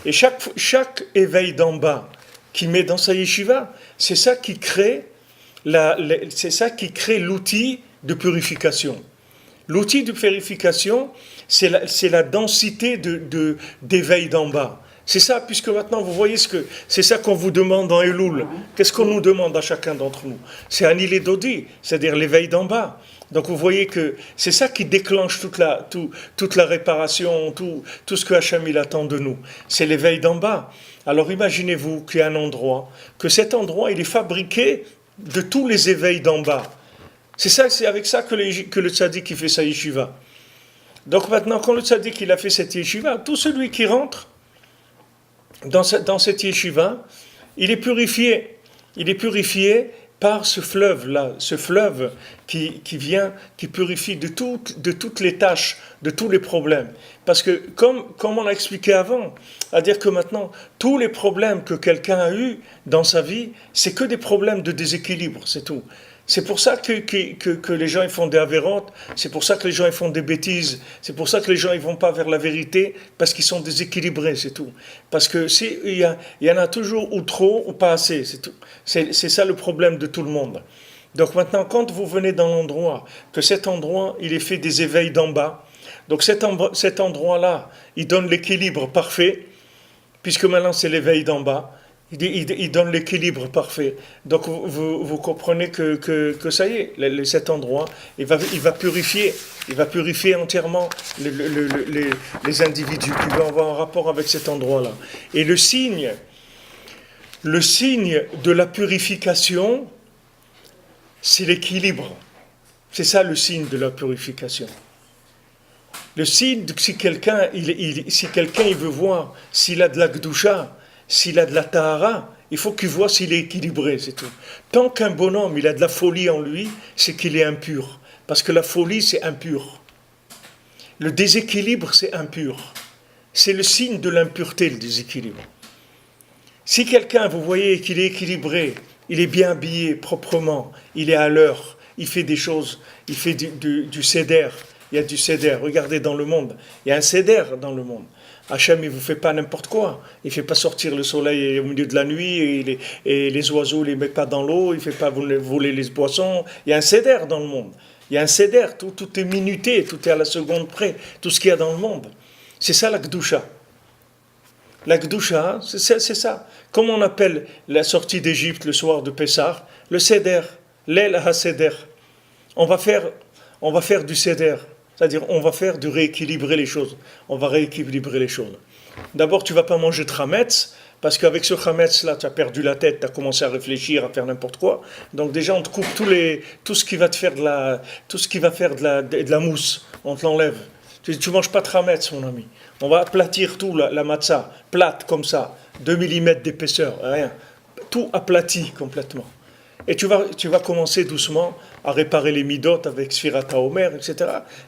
Et chaque éveil d'en bas qu'il met dans sa yeshiva, c'est ça qui crée l'outil de purification. L'outil de purification, c'est la densité d'éveil d'en bas. C'est ça, puisque maintenant vous voyez c'est ça qu'on vous demande dans Elul. Qu'est-ce qu'on nous demande à chacun d'entre nous? C'est Anil et Dodi, c'est-à-dire l'éveil d'en bas. Donc vous voyez que c'est ça qui déclenche toute la réparation, tout ce que Hachem il attend de nous. C'est l'éveil d'en bas. Alors imaginez-vous qu'il y a un endroit, que cet endroit il est fabriqué de tous les éveils d'en bas. C'est avec ça que le tzaddik il fait sa yeshiva. Donc maintenant, quand le tzaddik il a fait cette yeshiva, tout celui qui rentre dans cette yeshiva, il est purifié. Il est purifié par ce fleuve-là, ce fleuve qui purifie de toutes les tâches, de tous les problèmes. Parce que, comme on l'a expliqué avant, à dire que maintenant, tous les problèmes que quelqu'un a eus dans sa vie, c'est que des problèmes de déséquilibre, c'est tout. C'est pour ça que les gens ils font des avérantes, c'est pour ça que les gens ils font des bêtises, c'est pour ça que les gens ils vont pas vers la vérité, parce qu'ils sont déséquilibrés, c'est tout. Parce que il y en a toujours ou trop ou pas assez, c'est tout. C'est ça le problème de tout le monde. Donc maintenant, quand vous venez dans l'endroit, que cet endroit il est fait des éveils d'en bas, donc cet endroit-là, il donne l'équilibre parfait, puisque maintenant c'est l'éveil d'en bas. Il donne l'équilibre parfait. Donc vous comprenez que ça y est, cet endroit, il va purifier entièrement les individus qui vont avoir un rapport avec cet endroit-là. Et le signe de la purification, c'est l'équilibre. C'est ça le signe de la purification. Le signe, si quelqu'un il veut voir s'il a de la Gdusha, s'il a de la tahara, il faut qu'il voit s'il est équilibré, c'est tout. Tant qu'un bonhomme, il a de la folie en lui, c'est qu'il est impur. Parce que la folie, c'est impur. Le déséquilibre, c'est impur. C'est le signe de l'impureté, le déséquilibre. Si quelqu'un, vous voyez qu'il est équilibré, il est bien habillé, proprement, il est à l'heure, il fait des choses, il fait du séder, il y a du séder. Regardez dans le monde, il y a un séder dans le monde. Hachem, il ne vous fait pas n'importe quoi. Il ne fait pas sortir le soleil au milieu de la nuit et les oiseaux ne les met pas dans l'eau. Il ne fait pas voler les poissons. Il y a un séder dans le monde. Il y a un séder. Tout est minuté. Tout est à la seconde près. Tout ce qu'il y a dans le monde. C'est ça la Gdusha. La Gdusha, c'est ça. Comme on appelle la sortie d'Égypte le soir de Pessah, le séder. L'el ha-séder. On va faire du séder. C'est-à-dire, on va faire de rééquilibrer les choses. On va rééquilibrer les choses. D'abord, tu ne vas pas manger de chametz, parce qu'avec ce chametz-là, tu as perdu la tête, tu as commencé à réfléchir, à faire n'importe quoi. Donc déjà, on te coupe tout ce qui va te faire de la mousse. On te l'enlève. Tu ne manges pas de chametz, mon ami. On va aplatir tout, la matzah, plate comme ça, 2 mm d'épaisseur, rien. Tout aplati complètement. Et tu vas commencer doucement à réparer les midot avec Sfirat HaOmer, etc.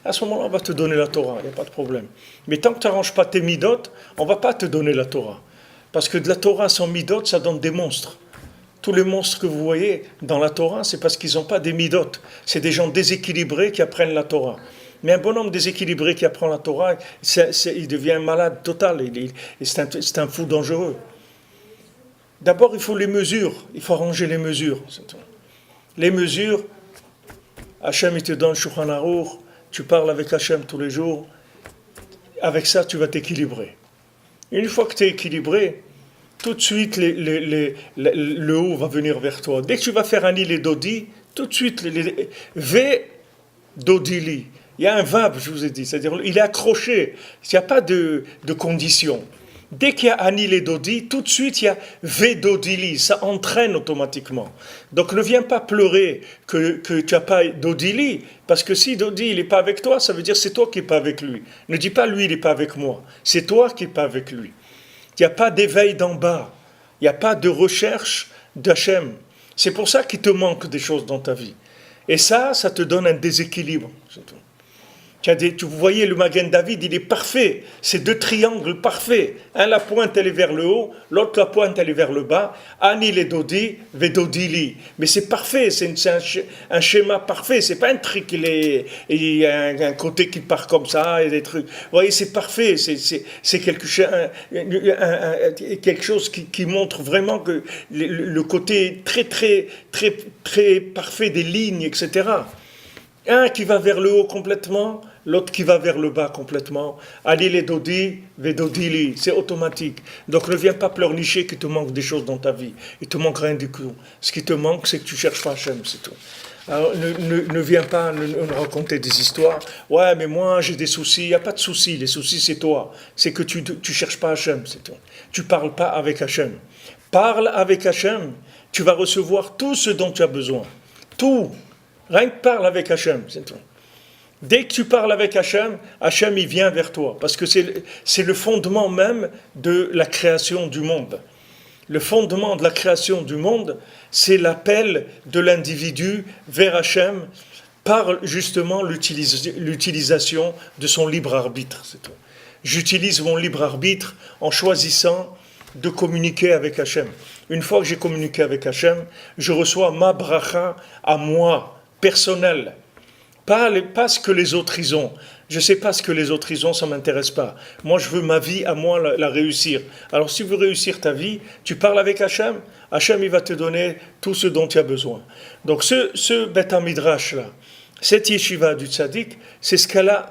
À ce moment-là, on va te donner la Torah, il n'y a pas de problème. Mais tant que tu n'arranges pas tes midot, on ne va pas te donner la Torah. Parce que de la Torah sans midot, ça donne des monstres. Tous les monstres que vous voyez dans la Torah, c'est parce qu'ils n'ont pas des midotes. C'est des gens déséquilibrés qui apprennent la Torah. Mais un bonhomme déséquilibré qui apprend la Torah, il devient un malade total. C'est un fou dangereux. D'abord, il faut les mesures. Il faut arranger les mesures. Les mesures, Hachem, il te donne Shulchan Aruch, tu parles avec Hachem tous les jours. Avec ça, tu vas t'équilibrer. Une fois que tu es équilibré, tout de suite, le haut va venir vers toi. Dès que tu vas faire un île et Dodi, tout de suite, V, Dodili. Il y a un verbe, je vous ai dit, c'est-à-dire il est accroché. Il n'y a pas de condition. Dès qu'il y a Anil et Dodi, tout de suite il y a Vedodili, ça entraîne automatiquement. Donc ne viens pas pleurer que tu n'as pas Dodili, parce que si Dodi il n'est pas avec toi, ça veut dire c'est toi qui n'es pas avec lui. Ne dis pas lui il n'est pas avec moi, c'est toi qui n'es pas avec lui. Il n'y a pas d'éveil d'en bas, il n'y a pas de recherche d'Hachem. C'est pour ça qu'il te manque des choses dans ta vie. Et ça te donne un déséquilibre. C'est tout. Vous voyez, le Magen David, il est parfait. C'est deux triangles parfaits. Un, la pointe, elle est vers le haut. L'autre, la pointe, elle est vers le bas. Anil et Dodi, Vedodili. Mais c'est parfait. C'est un schéma parfait. C'est pas un truc, il y a un côté qui part comme ça. Et des trucs. Vous voyez, c'est parfait. C'est quelque chose qui montre vraiment que le côté très, très, très, très parfait des lignes, etc. Un qui va vers le haut complètement, l'autre qui va vers le bas complètement. Ali les dodi, vedodili, c'est automatique. Donc ne viens pas pleurnicher qu'il te manque des choses dans ta vie. Il te manque rien du tout. Ce qui te manque, c'est que tu cherches pas Hachem, c'est tout. Alors ne viens pas nous raconter des histoires. Ouais, mais moi j'ai des soucis. Il n'y a pas de soucis. Les soucis, c'est toi. C'est que tu cherches pas Hachem, c'est tout. Tu parles pas avec Hachem. Parle avec Hachem. Tu vas recevoir tout ce dont tu as besoin. Tout. Rien que parle avec Hachem, c'est tout. Dès que tu parles avec Hachem, Hachem il vient vers toi. Parce que c'est le fondement même de la création du monde. Le fondement de la création du monde, c'est l'appel de l'individu vers Hachem par justement l'utilisation de son libre arbitre. C'est tout. J'utilise mon libre arbitre en choisissant de communiquer avec Hachem. Une fois que j'ai communiqué avec Hachem, je reçois ma bracha à moi, personnel, pas ce que les autres ils ont. Je ne sais pas ce que les autres ils ont, ça ne m'intéresse pas. Moi, je veux ma vie à moi la réussir. Alors, si tu veux réussir ta vie, tu parles avec Hachem. Hachem, il va te donner tout ce dont tu as besoin. Donc, ce Beth Midrash là, cette yeshiva du tzaddik, c'est ça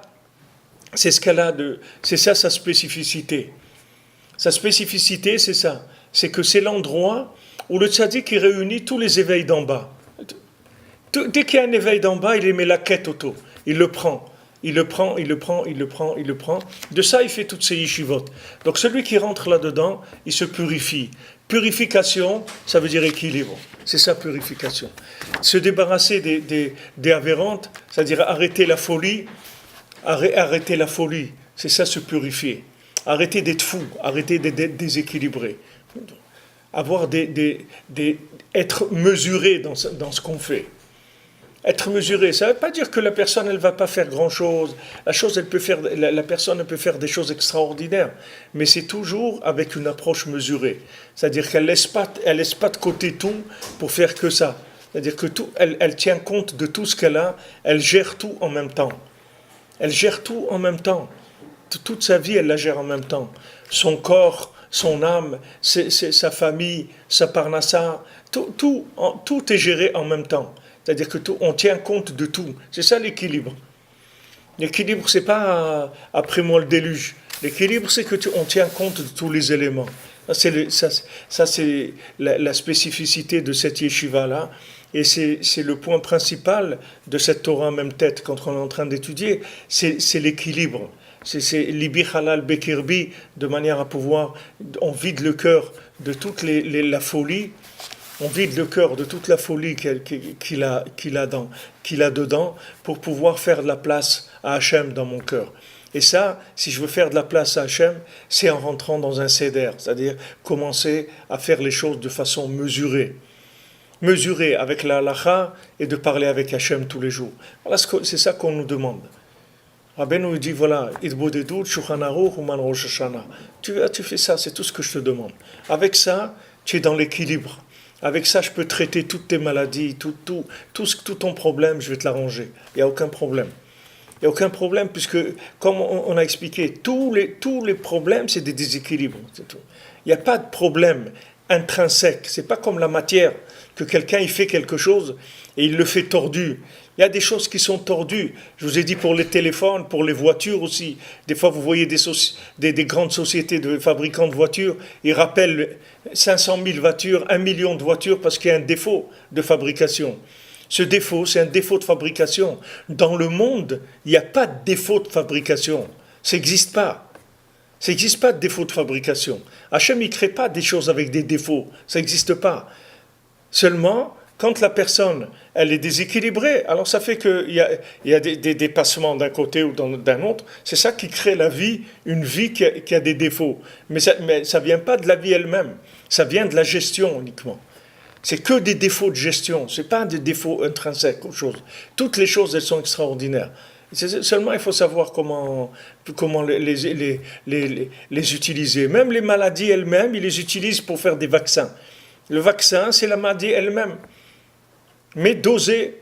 sa spécificité. Sa spécificité, c'est ça. C'est que c'est l'endroit où le tzaddik il réunit tous les éveils d'en bas. Dès qu'il y a un éveil d'en bas, il met la quête autour. Il le prend. Il le prend. De ça, il fait toutes ses yeshivot. Donc celui qui rentre là-dedans, il se purifie. Purification, ça veut dire équilibre. C'est ça, purification. Se débarrasser des avérantes, c'est-à-dire arrêter la folie. Arrêter la folie, c'est ça, se purifier. Arrêter d'être fou, arrêter d'être déséquilibré. Être mesuré dans ce qu'on fait. Être mesuré, ça ne veut pas dire que la personne elle va pas faire grand-chose. La personne elle peut faire des choses extraordinaires, mais c'est toujours avec une approche mesurée. C'est-à-dire qu'elle laisse pas de côté tout pour faire que ça. C'est-à-dire que elle tient compte de tout ce qu'elle a, elle gère tout en même temps. Elle gère tout en même temps. Toute sa vie, elle la gère en même temps. Son corps, son âme, sa famille, sa parnassa, tout est géré en même temps. C'est-à-dire que on tient compte de tout. C'est ça l'équilibre. L'équilibre, c'est pas après moi le déluge. L'équilibre, c'est que on tient compte de tous les éléments. Ça, c'est la spécificité de cette yeshiva-là. Et c'est le point principal de cette Torah même tête quand on est en train d'étudier. C'est l'équilibre. C'est libi halal bekirbi, de manière à pouvoir, on vide le cœur de toute la folie. On vide le cœur de toute la folie qu'il a dedans pour pouvoir faire de la place à Hachem dans mon cœur. Et ça, si je veux faire de la place à Hachem, c'est en rentrant dans un seder, c'est-à-dire commencer à faire les choses de façon mesurée. Mesurée avec la halacha et de parler avec Hachem tous les jours. Voilà, c'est ça qu'on nous demande. Rabbeinu nous dit, voilà, Idbodedut, Shulchan Aruch, Uman Rosh Hashanah. Tu fais ça, c'est tout ce que je te demande. Avec ça, tu es dans l'équilibre. Avec ça, je peux traiter toutes tes maladies, tout ton problème, je vais te l'arranger. Il n'y a aucun problème. Il n'y a aucun problème, puisque, comme on a expliqué, tous les problèmes, c'est des déséquilibres. C'est tout. Il n'y a pas de problème intrinsèque. Ce n'est pas comme la matière, que quelqu'un il fait quelque chose et il le fait tordu. Il y a des choses qui sont tordues. Je vous ai dit pour les téléphones, pour les voitures aussi. Des fois, vous voyez des grandes sociétés de fabricants de voitures, ils rappellent 500 000 voitures, 1 million de voitures parce qu'il y a un défaut de fabrication. Ce défaut, c'est un défaut de fabrication. Dans le monde, il n'y a pas de défaut de fabrication. Ça n'existe pas. Ça n'existe pas de défaut de fabrication. Hachem, il ne crée pas des choses avec des défauts. Ça n'existe pas. Seulement, quand la personne, elle est déséquilibrée, alors ça fait qu'il y a des dépassements d'un côté ou d'un autre. C'est ça qui crée la vie, une vie qui a des défauts. Mais ça ne vient pas de la vie elle-même. Ça vient de la gestion uniquement. C'est que des défauts de gestion, ce n'est pas des défauts intrinsèques aux choses. Toutes les choses, elles sont extraordinaires. Seulement, il faut savoir comment les utiliser. Même les maladies elles-mêmes, ils les utilisent pour faire des vaccins. Le vaccin, c'est la maladie elle-même. Mais dosé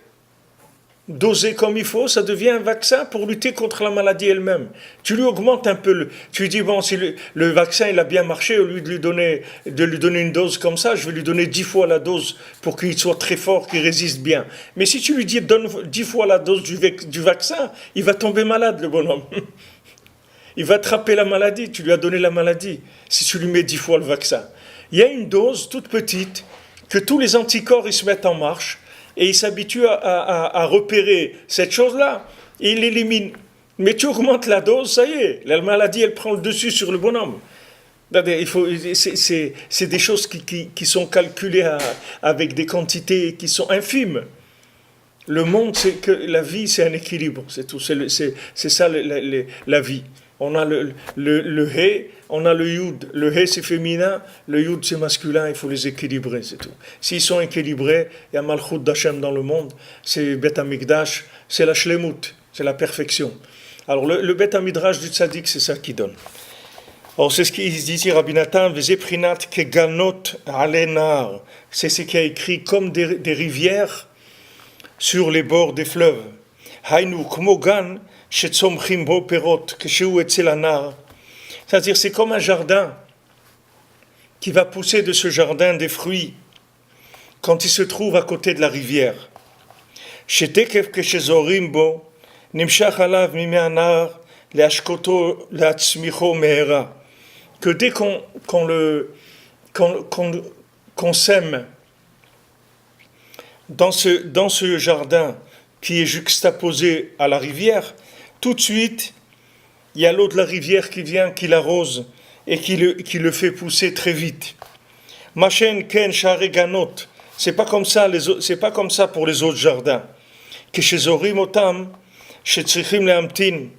comme il faut, ça devient un vaccin pour lutter contre la maladie elle-même. Tu lui augmentes un peu, tu lui dis, bon, si le vaccin il a bien marché, au lieu de lui donner une dose comme ça, je vais lui donner 10 fois la dose pour qu'il soit très fort, qu'il résiste bien. Mais si tu lui dis, donne 10 fois la dose du vaccin, il va tomber malade, le bonhomme. Il va attraper la maladie, tu lui as donné la maladie, si tu lui mets 10 fois le vaccin. Il y a une dose toute petite, que tous les anticorps ils se mettent en marche, et il s'habitue à repérer cette chose-là, et il l'élimine. Mais tu augmentes la dose, ça y est, la maladie, elle prend le dessus sur le bonhomme. C'est des choses qui sont calculées avec des quantités qui sont infimes. Le monde, c'est que la vie, c'est un équilibre, c'est tout. C'est ça la vie. On a le hé, on a le yud. Le hé, c'est féminin, le yud, c'est masculin, il faut les équilibrer, c'est tout. S'ils sont équilibrés, il y a Malchut d'Hachem dans le monde, c'est Bet Hamikdash, c'est la shlemut, c'est la perfection. Alors le Bet Hamidrash du tzaddik, c'est ça qui donne. Alors c'est ce qu'il dit ici, Rabbi Nathan, Vezeprinat keganot alenar. C'est ce qui a écrit comme des rivières sur les bords des fleuves. Hainu kmogan. C'est-à-dire c'est comme un jardin qui va pousser de ce jardin des fruits quand il se trouve à côté de la rivière. Que dès qu'on sème dans ce jardin qui est juxtaposé à la rivière, tout de suite, il y a l'eau de la rivière qui vient, qui l'arrose et qui le fait pousser très vite. Machen ken shareganot, c'est pas comme ça pour les autres jardins. Keshezorim otam, shetzrichim lehamtin,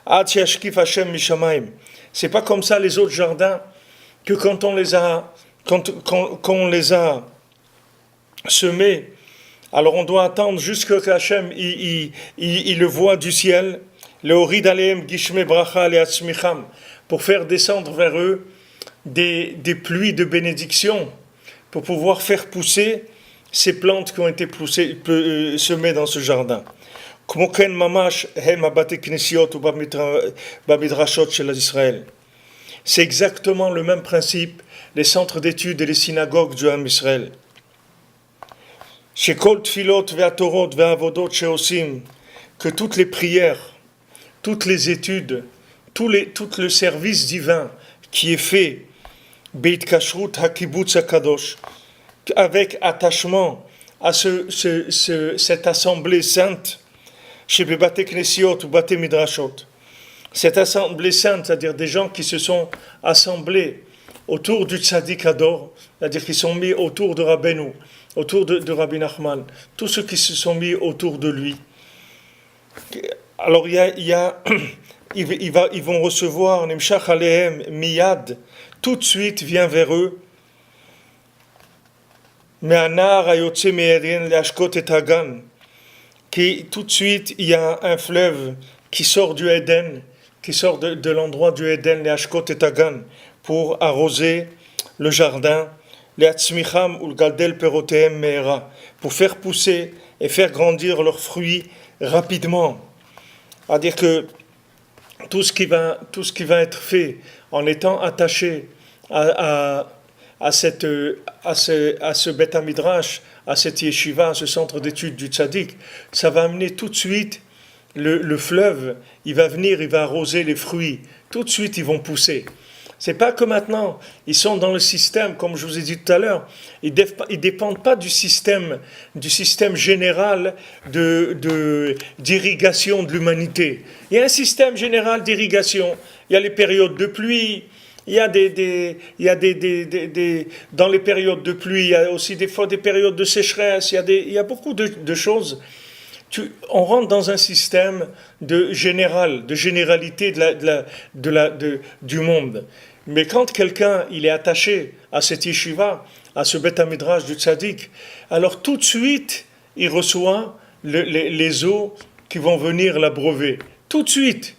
ad sheyashkif Hashem mishamayim. C'est pas comme ça les autres jardins que quand on les a semés, alors on doit attendre jusqu'à qu'Hachem il le voit du ciel. Pour faire descendre vers eux des pluies de bénédiction, pour pouvoir faire pousser ces plantes qui ont été semées dans ce jardin. C'est exactement le même principe, les centres d'études et les synagogues du Ham Israël. Que toutes les prières, toutes les études, tout le service divin qui est fait, Beit Kashrut HaKibutz HaKadosh, avec attachement à cette assemblée sainte, chez Bate Knesiot ou Bate Midrashot. Cette assemblée sainte, c'est-à-dire des gens qui se sont assemblés autour du Tzaddik Ador, c'est-à-dire qui sont mis autour de Rabbeinu, autour de Rabbi Nachman, tous ceux qui se sont mis autour de lui. Alors ils vont recevoir Nimshach Alehem Miyad, tout de suite vient vers eux. Me'anar ayotze me'erien le'ashkot et hagan, qui tout de suite il y a un fleuve qui sort du Éden, qui sort de l'endroit du Éden, le'ashkot et hagan, pour arroser le jardin Le'atzmicham ulgadel perotehem me'era, pour faire pousser et faire grandir leurs fruits rapidement. C'est-à-dire que tout ce qui va être fait en étant attaché à ce Beth Midrash, à cette yeshiva, à ce centre d'études du tzaddik, ça va amener tout de suite le fleuve, il va venir, il va arroser les fruits, tout de suite ils vont pousser. C'est pas que maintenant, ils sont dans le système, comme je vous ai dit tout à l'heure, ils dépendent pas du système général d'irrigation de l'humanité. Il y a un système général d'irrigation, il y a les périodes de pluie, il y a dans les périodes de pluie, il y a aussi des fois des périodes de sécheresse, il y a beaucoup de choses. On rentre dans un système de généralité du monde. Mais quand quelqu'un il est attaché à cette yeshiva, à ce Beth Midrash du tzaddik, alors tout de suite il reçoit les eaux qui vont venir l'abreuver. Tout de suite,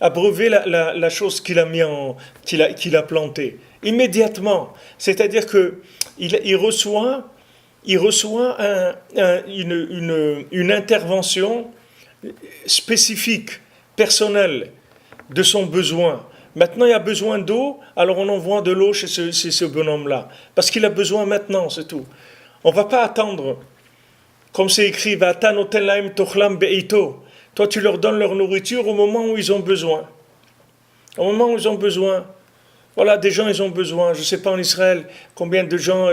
abreuver la chose qu'il a plantée. Immédiatement. C'est-à-dire que il reçoit une intervention spécifique, personnelle, de son besoin. Maintenant, il y a besoin d'eau, alors on envoie de l'eau chez ce bonhomme-là. Parce qu'il a besoin maintenant, c'est tout. On ne va pas attendre. Comme c'est écrit, toi, tu leur donnes leur nourriture au moment où ils ont besoin. Au moment où ils ont besoin. Voilà, des gens, ils ont besoin. Je ne sais pas en Israël combien de gens,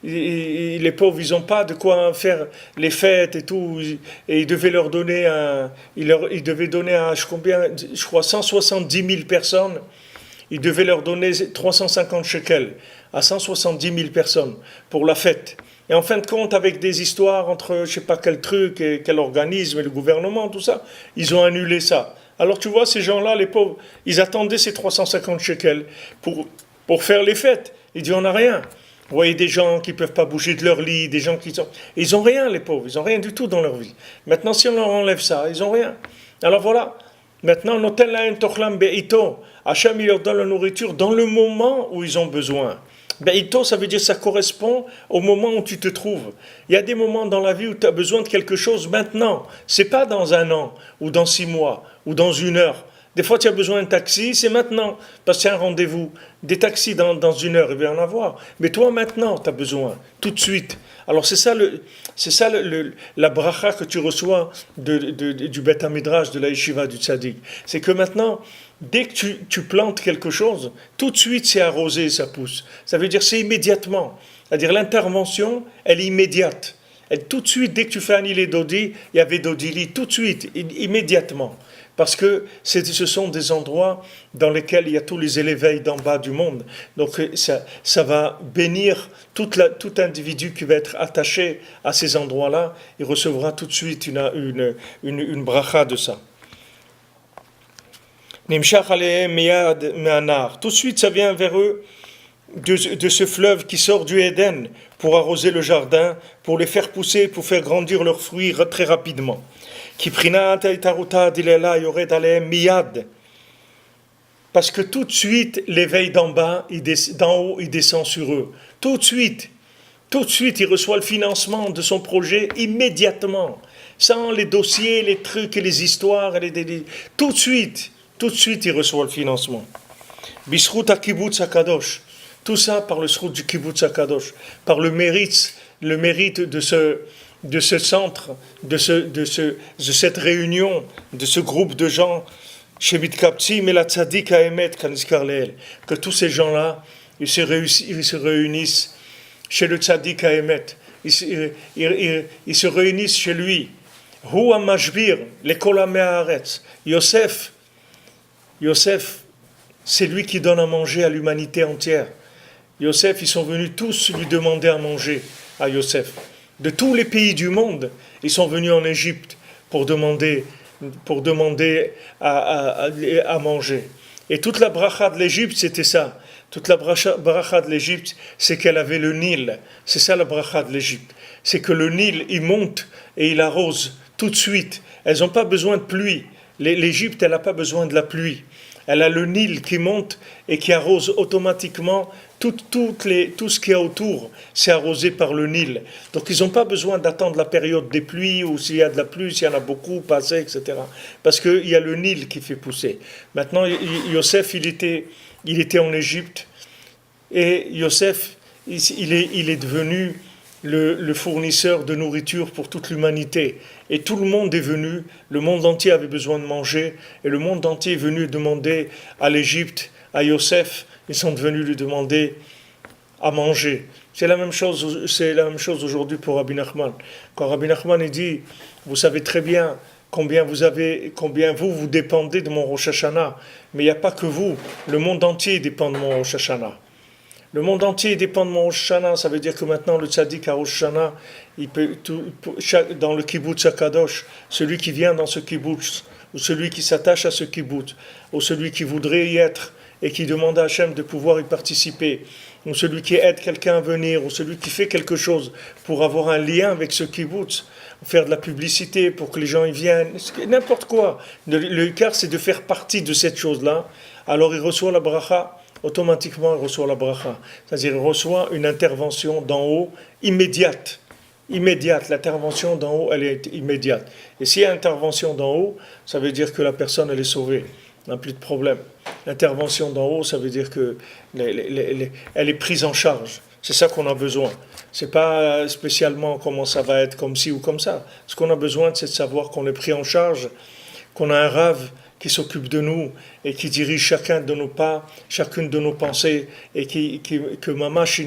les pauvres, ils n'ont pas de quoi faire les fêtes et tout. Et ils devaient leur donner ils devaient donner à, je crois, 170 000 personnes. Ils devaient leur donner 350 shekels à 170 000 personnes pour la fête. Et en fin de compte, avec des histoires entre je ne sais pas quel truc, et quel organisme, et le gouvernement, tout ça, ils ont annulé ça. Alors tu vois, ces gens-là, les pauvres, ils attendaient ces 350 shekels pour faire les fêtes. Ils disent, on n'a rien. Vous voyez des gens qui ne peuvent pas bouger de leur lit, des gens qui sont... Ils n'ont rien, les pauvres, ils n'ont rien du tout dans leur vie. Maintenant, si on leur enlève ça, ils n'ont rien. Alors voilà, maintenant, Hachem, il leur donne la nourriture dans le moment où ils ont besoin. Be'ito, ça veut dire que ça correspond au moment où tu te trouves. Il y a des moments dans la vie où tu as besoin de quelque chose maintenant. C'est pas dans un an, ou dans 6 mois, ou dans 1 heure. Des fois, tu as besoin d'un taxi, c'est maintenant, parce qu'il y a un rendez-vous. Des taxis dans 1 heure, il va y en avoir. Mais toi, maintenant, tu as besoin, tout de suite. Alors, c'est ça la bracha que tu reçois du Beth Midrash, de la yeshiva du tzaddik. C'est que maintenant, dès que tu plantes quelque chose, tout de suite, c'est arrosé, ça pousse. Ça veut dire c'est immédiatement. C'est-à-dire l'intervention, elle est immédiate. Tout de suite, dès que tu fais un îlet d'Odi, il y avait d'Odili, tout de suite, immédiatement. Parce que ce sont des endroits dans lesquels il y a tous les éveils d'en bas du monde. Donc ça va bénir tout individu qui va être attaché à ces endroits-là. Il recevra tout de suite une bracha de ça. Nimshach alehem miyad me'anar. Tout de suite, ça vient vers eux de ce fleuve qui sort du Éden pour arroser le jardin, pour les faire pousser, pour faire grandir leurs fruits très rapidement. Parce que tout de suite, l'éveil d'en bas, d'en haut, il descend sur eux. Tout de suite, il reçoit le financement de son projet immédiatement, sans les dossiers, les trucs et les histoires. Tout de suite, il reçoit le financement. Bisrout HaKibbutz HaKadosh. Tout ça par le srout du Kibbutz HaKadosh, par le mérite de ce centre, de cette réunion, de ce groupe de gens, que tous ces gens-là, ils se réunissent chez le Tzadik Haemet, ils se réunissent chez lui. Hu Amashbir, l'Ekol HaMe'aretz, Yosef, c'est lui qui donne à manger à l'humanité entière. Yosef, ils sont venus tous lui demander à manger à Yosef. De tous les pays du monde, ils sont venus en Égypte pour demander à manger. Et toute la bracha de l'Égypte, c'était ça. Toute la bracha de l'Égypte, c'est qu'elle avait le Nil. C'est ça la bracha de l'Égypte. C'est que le Nil, il monte et il arrose tout de suite. Elles n'ont pas besoin de pluie. L'Égypte, elle n'a pas besoin de la pluie. Elle a le Nil qui monte et qui arrose automatiquement tout ce qu'il y a autour, c'est arrosé par le Nil. Donc ils n'ont pas besoin d'attendre la période des pluies, ou s'il y a de la pluie, s'il y en a beaucoup, pas assez, etc. Parce qu'il y a le Nil qui fait pousser. Maintenant, Yosef, il était en Égypte, et Yosef, il est devenu le fournisseur de nourriture pour toute l'humanité. Et tout le monde est venu, le monde entier avait besoin de manger, et le monde entier est venu demander à l'Égypte, à Yosef, ils sont venus lui demander à manger. C'est la même chose aujourd'hui pour Rabbi Nachman. Quand Rabbi Nachman dit, vous savez très bien combien vous dépendez de mon Rosh Hashanah, mais il n'y a pas que vous, le monde entier dépend de mon Rosh Hashanah. Le monde entier dépend de mon Rosh Hashanah, ça veut dire que maintenant le tzaddik à Rosh Hashanah, dans le kibbutz Akadosh, celui qui vient dans ce kibbutz, ou celui qui s'attache à ce kibbutz, ou celui qui voudrait y être et qui demande à Hachem de pouvoir y participer, ou celui qui aide quelqu'un à venir, ou celui qui fait quelque chose pour avoir un lien avec ce kibbutz, faire de la publicité pour que les gens y viennent, n'importe quoi. Le Icar, c'est de faire partie de cette chose-là, alors il reçoit la bracha. Automatiquement, il reçoit la bracha. C'est-à-dire, il reçoit une intervention d'en haut immédiate. Immédiate. L'intervention d'en haut, elle est immédiate. Et s'il y a intervention d'en haut, ça veut dire que la personne, elle est sauvée. Il n'y a plus de problème. L'intervention d'en haut, ça veut dire que elle est prise en charge. C'est ça qu'on a besoin. C'est pas spécialement comment ça va être, comme ci ou comme ça. Ce qu'on a besoin, c'est de savoir qu'on est pris en charge, qu'on a un rave qui s'occupe de nous et qui dirige chacune de nos pensées et que Mamash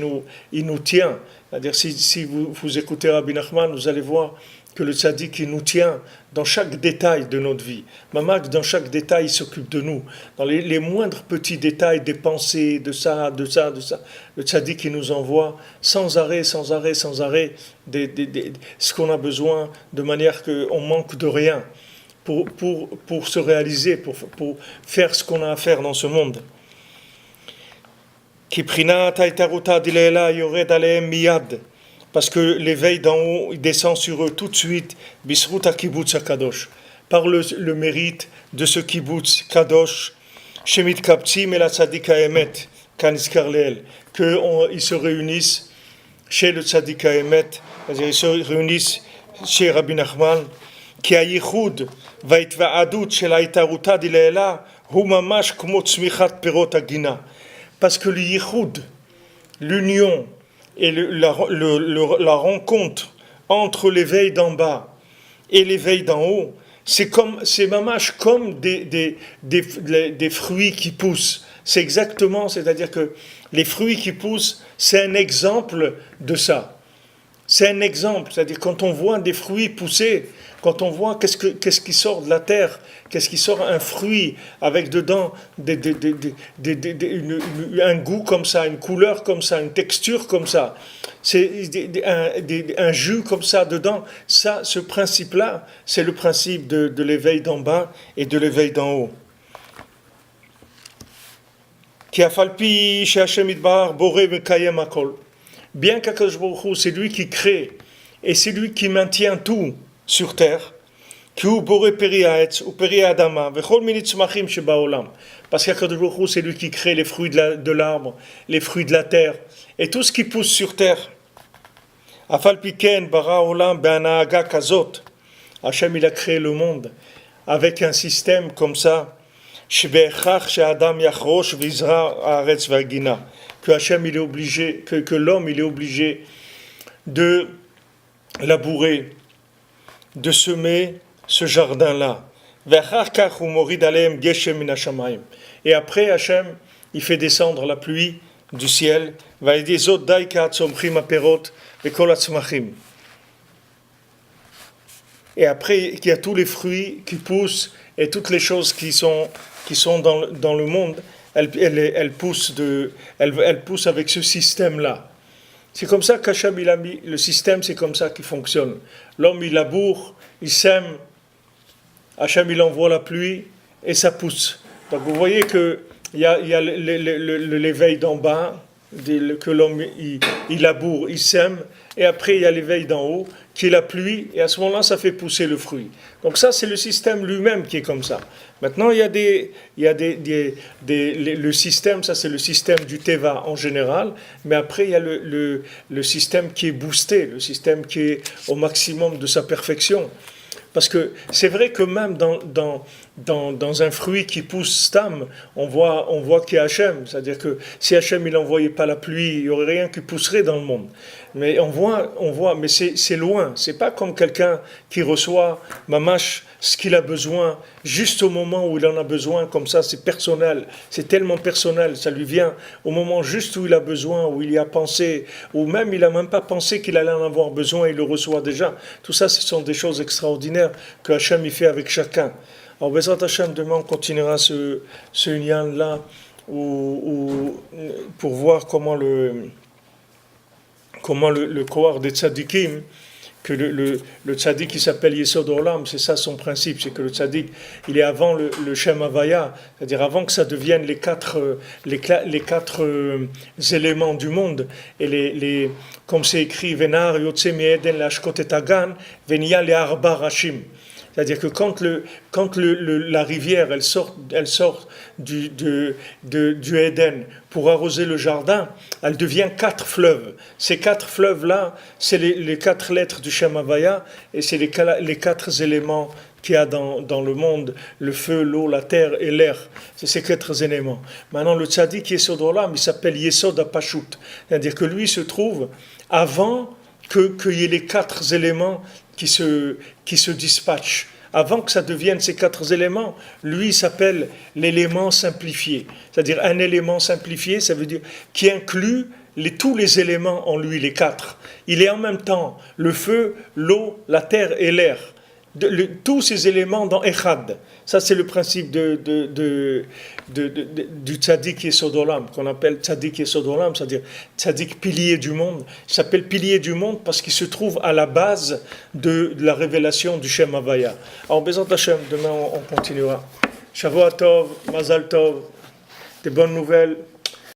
il nous tient. C'est-à-dire si vous écoutez Rabbi Nachman, vous allez voir que le tzaddik il nous tient dans chaque détail de notre vie. Mamash, dans chaque détail, il s'occupe de nous. Dans les moindres petits détails des pensées, de ça. Le tzaddik il nous envoie sans arrêt, ce qu'on a besoin, de manière qu'on manque de rien. Pour se réaliser, pour faire ce qu'on a à faire dans ce monde. Parce que l'éveil d'en haut il descend sur eux tout de suite, par le mérite de ce kibbutz kadosh, shemit kaptzim et la tzadik haemet, kaniskar leel, qu'ils se réunissent chez le tzadik haemet, c'est-à-dire ils se réunissent chez Rabbi Nachman, כי הייחוד וההתוועדות של ההתערותה דלילה הוא ממש כמו צמיחת פירות הגינה. Parce que le yichud, l'union et la rencontre entre l'éveil d'en bas et l'éveil d'en haut, c'est mamash comme des fruits qui poussent. C'est exactement, c'est-à-dire que les fruits qui poussent, c'est un exemple de ça. C'est un exemple, c'est-à-dire quand on voit des fruits pousser, quand on voit qu'est-ce qui sort de la terre, qu'est-ce qui sort un fruit avec dedans un goût comme ça, une couleur comme ça, une texture comme ça, c'est un jus comme ça dedans, ça, ce principe-là, c'est le principe de l'éveil d'en bas et de l'éveil d'en haut. Bien qu'Akadosh Baruch Hu, c'est lui qui crée et c'est lui qui maintient tout sur terre, parce qu'Akadosh Baruch Hu, c'est lui qui crée les fruits de l'arbre, les fruits de la terre et tout ce qui pousse sur terre. Hachem il a créé le monde avec un système comme ça, que Hachem il est obligé, que l'homme il est obligé de labourer, de semer ce jardin-là. Et après Hachem il fait descendre la pluie du ciel. Et après il y a tous les fruits qui poussent et toutes les choses qui sont dans le monde. Elle pousse avec ce système-là. C'est comme ça qu'Hachem il a mis le système, c'est comme ça qu'il fonctionne. L'homme il laboure, il sème, Hachem il envoie la pluie et ça pousse. Donc vous voyez que il y a l'éveil d'en bas, que l'homme il laboure, il sème, et après il y a l'éveil d'en haut qui est la pluie, et à ce moment-là, ça fait pousser le fruit. Donc ça, c'est le système lui-même qui est comme ça. Maintenant, il y a le système, ça c'est le système du Teva en général, mais après, il y a le système qui est boosté, le système qui est au maximum de sa perfection. Parce que c'est vrai que même dans un fruit qui pousse stam, on voit qu'il y a Hachem. C'est-à-dire que si Hachem il n'envoyait pas la pluie, il n'y aurait rien qui pousserait dans le monde. Mais on voit, mais c'est loin. C'est pas comme quelqu'un qui reçoit mamash ce qu'il a besoin juste au moment où il en a besoin. Comme ça, c'est personnel. C'est tellement personnel. Ça lui vient au moment juste où il a besoin, où il y a pensé, ou même il n'a même pas pensé qu'il allait en avoir besoin, il le reçoit déjà. Tout ça, ce sont des choses extraordinaires que Hachem il fait avec chacun. Alors, Bezrat Hachem, demain, on continuera ce lien-là pour voir comment le Kohar des tzadikim, que le tzadik qui s'appelle Yesod Olam, c'est ça son principe, c'est que le tzadik, il est avant le Shem Havaya, c'est-à-dire avant que ça devienne les quatre éléments du monde, et comme c'est écrit, Venar Yotze Me'eden Lashkot et Hagan, Venia le Arba Rashim. C'est-à-dire que quand la rivière elle sort du Éden pour arroser le jardin, elle devient 4 fleuves. Ces 4 fleuves-là, c'est les 4 lettres du Shem Havaya et c'est les 4 éléments qu'il y a dans le monde, le feu, l'eau, la terre et l'air. C'est ces 4 éléments. Maintenant, le tzaddik Yesod Olam, il s'appelle Yesod HaPashut. C'est-à-dire que lui se trouve avant qu'il y ait les 4 éléments qui se dispatchent. Avant que ça devienne ces 4 éléments, lui s'appelle l'élément simplifié. C'est-à-dire un élément simplifié, ça veut dire qui inclut tous les éléments en lui, les 4. Il est en même temps le feu, l'eau, la terre et l'air. Tous ces éléments dans Echad. Ça, c'est le principe du tzaddik Yesod Olam, qu'on appelle tzaddik Yesod Olam, c'est-à-dire tzaddik pilier du monde. Il s'appelle pilier du monde parce qu'il se trouve à la base de la révélation du Shem Havaya. Alors, Bezrat Hashem, demain on continuera. Shavua Tov, Mazal Tov, des bonnes nouvelles.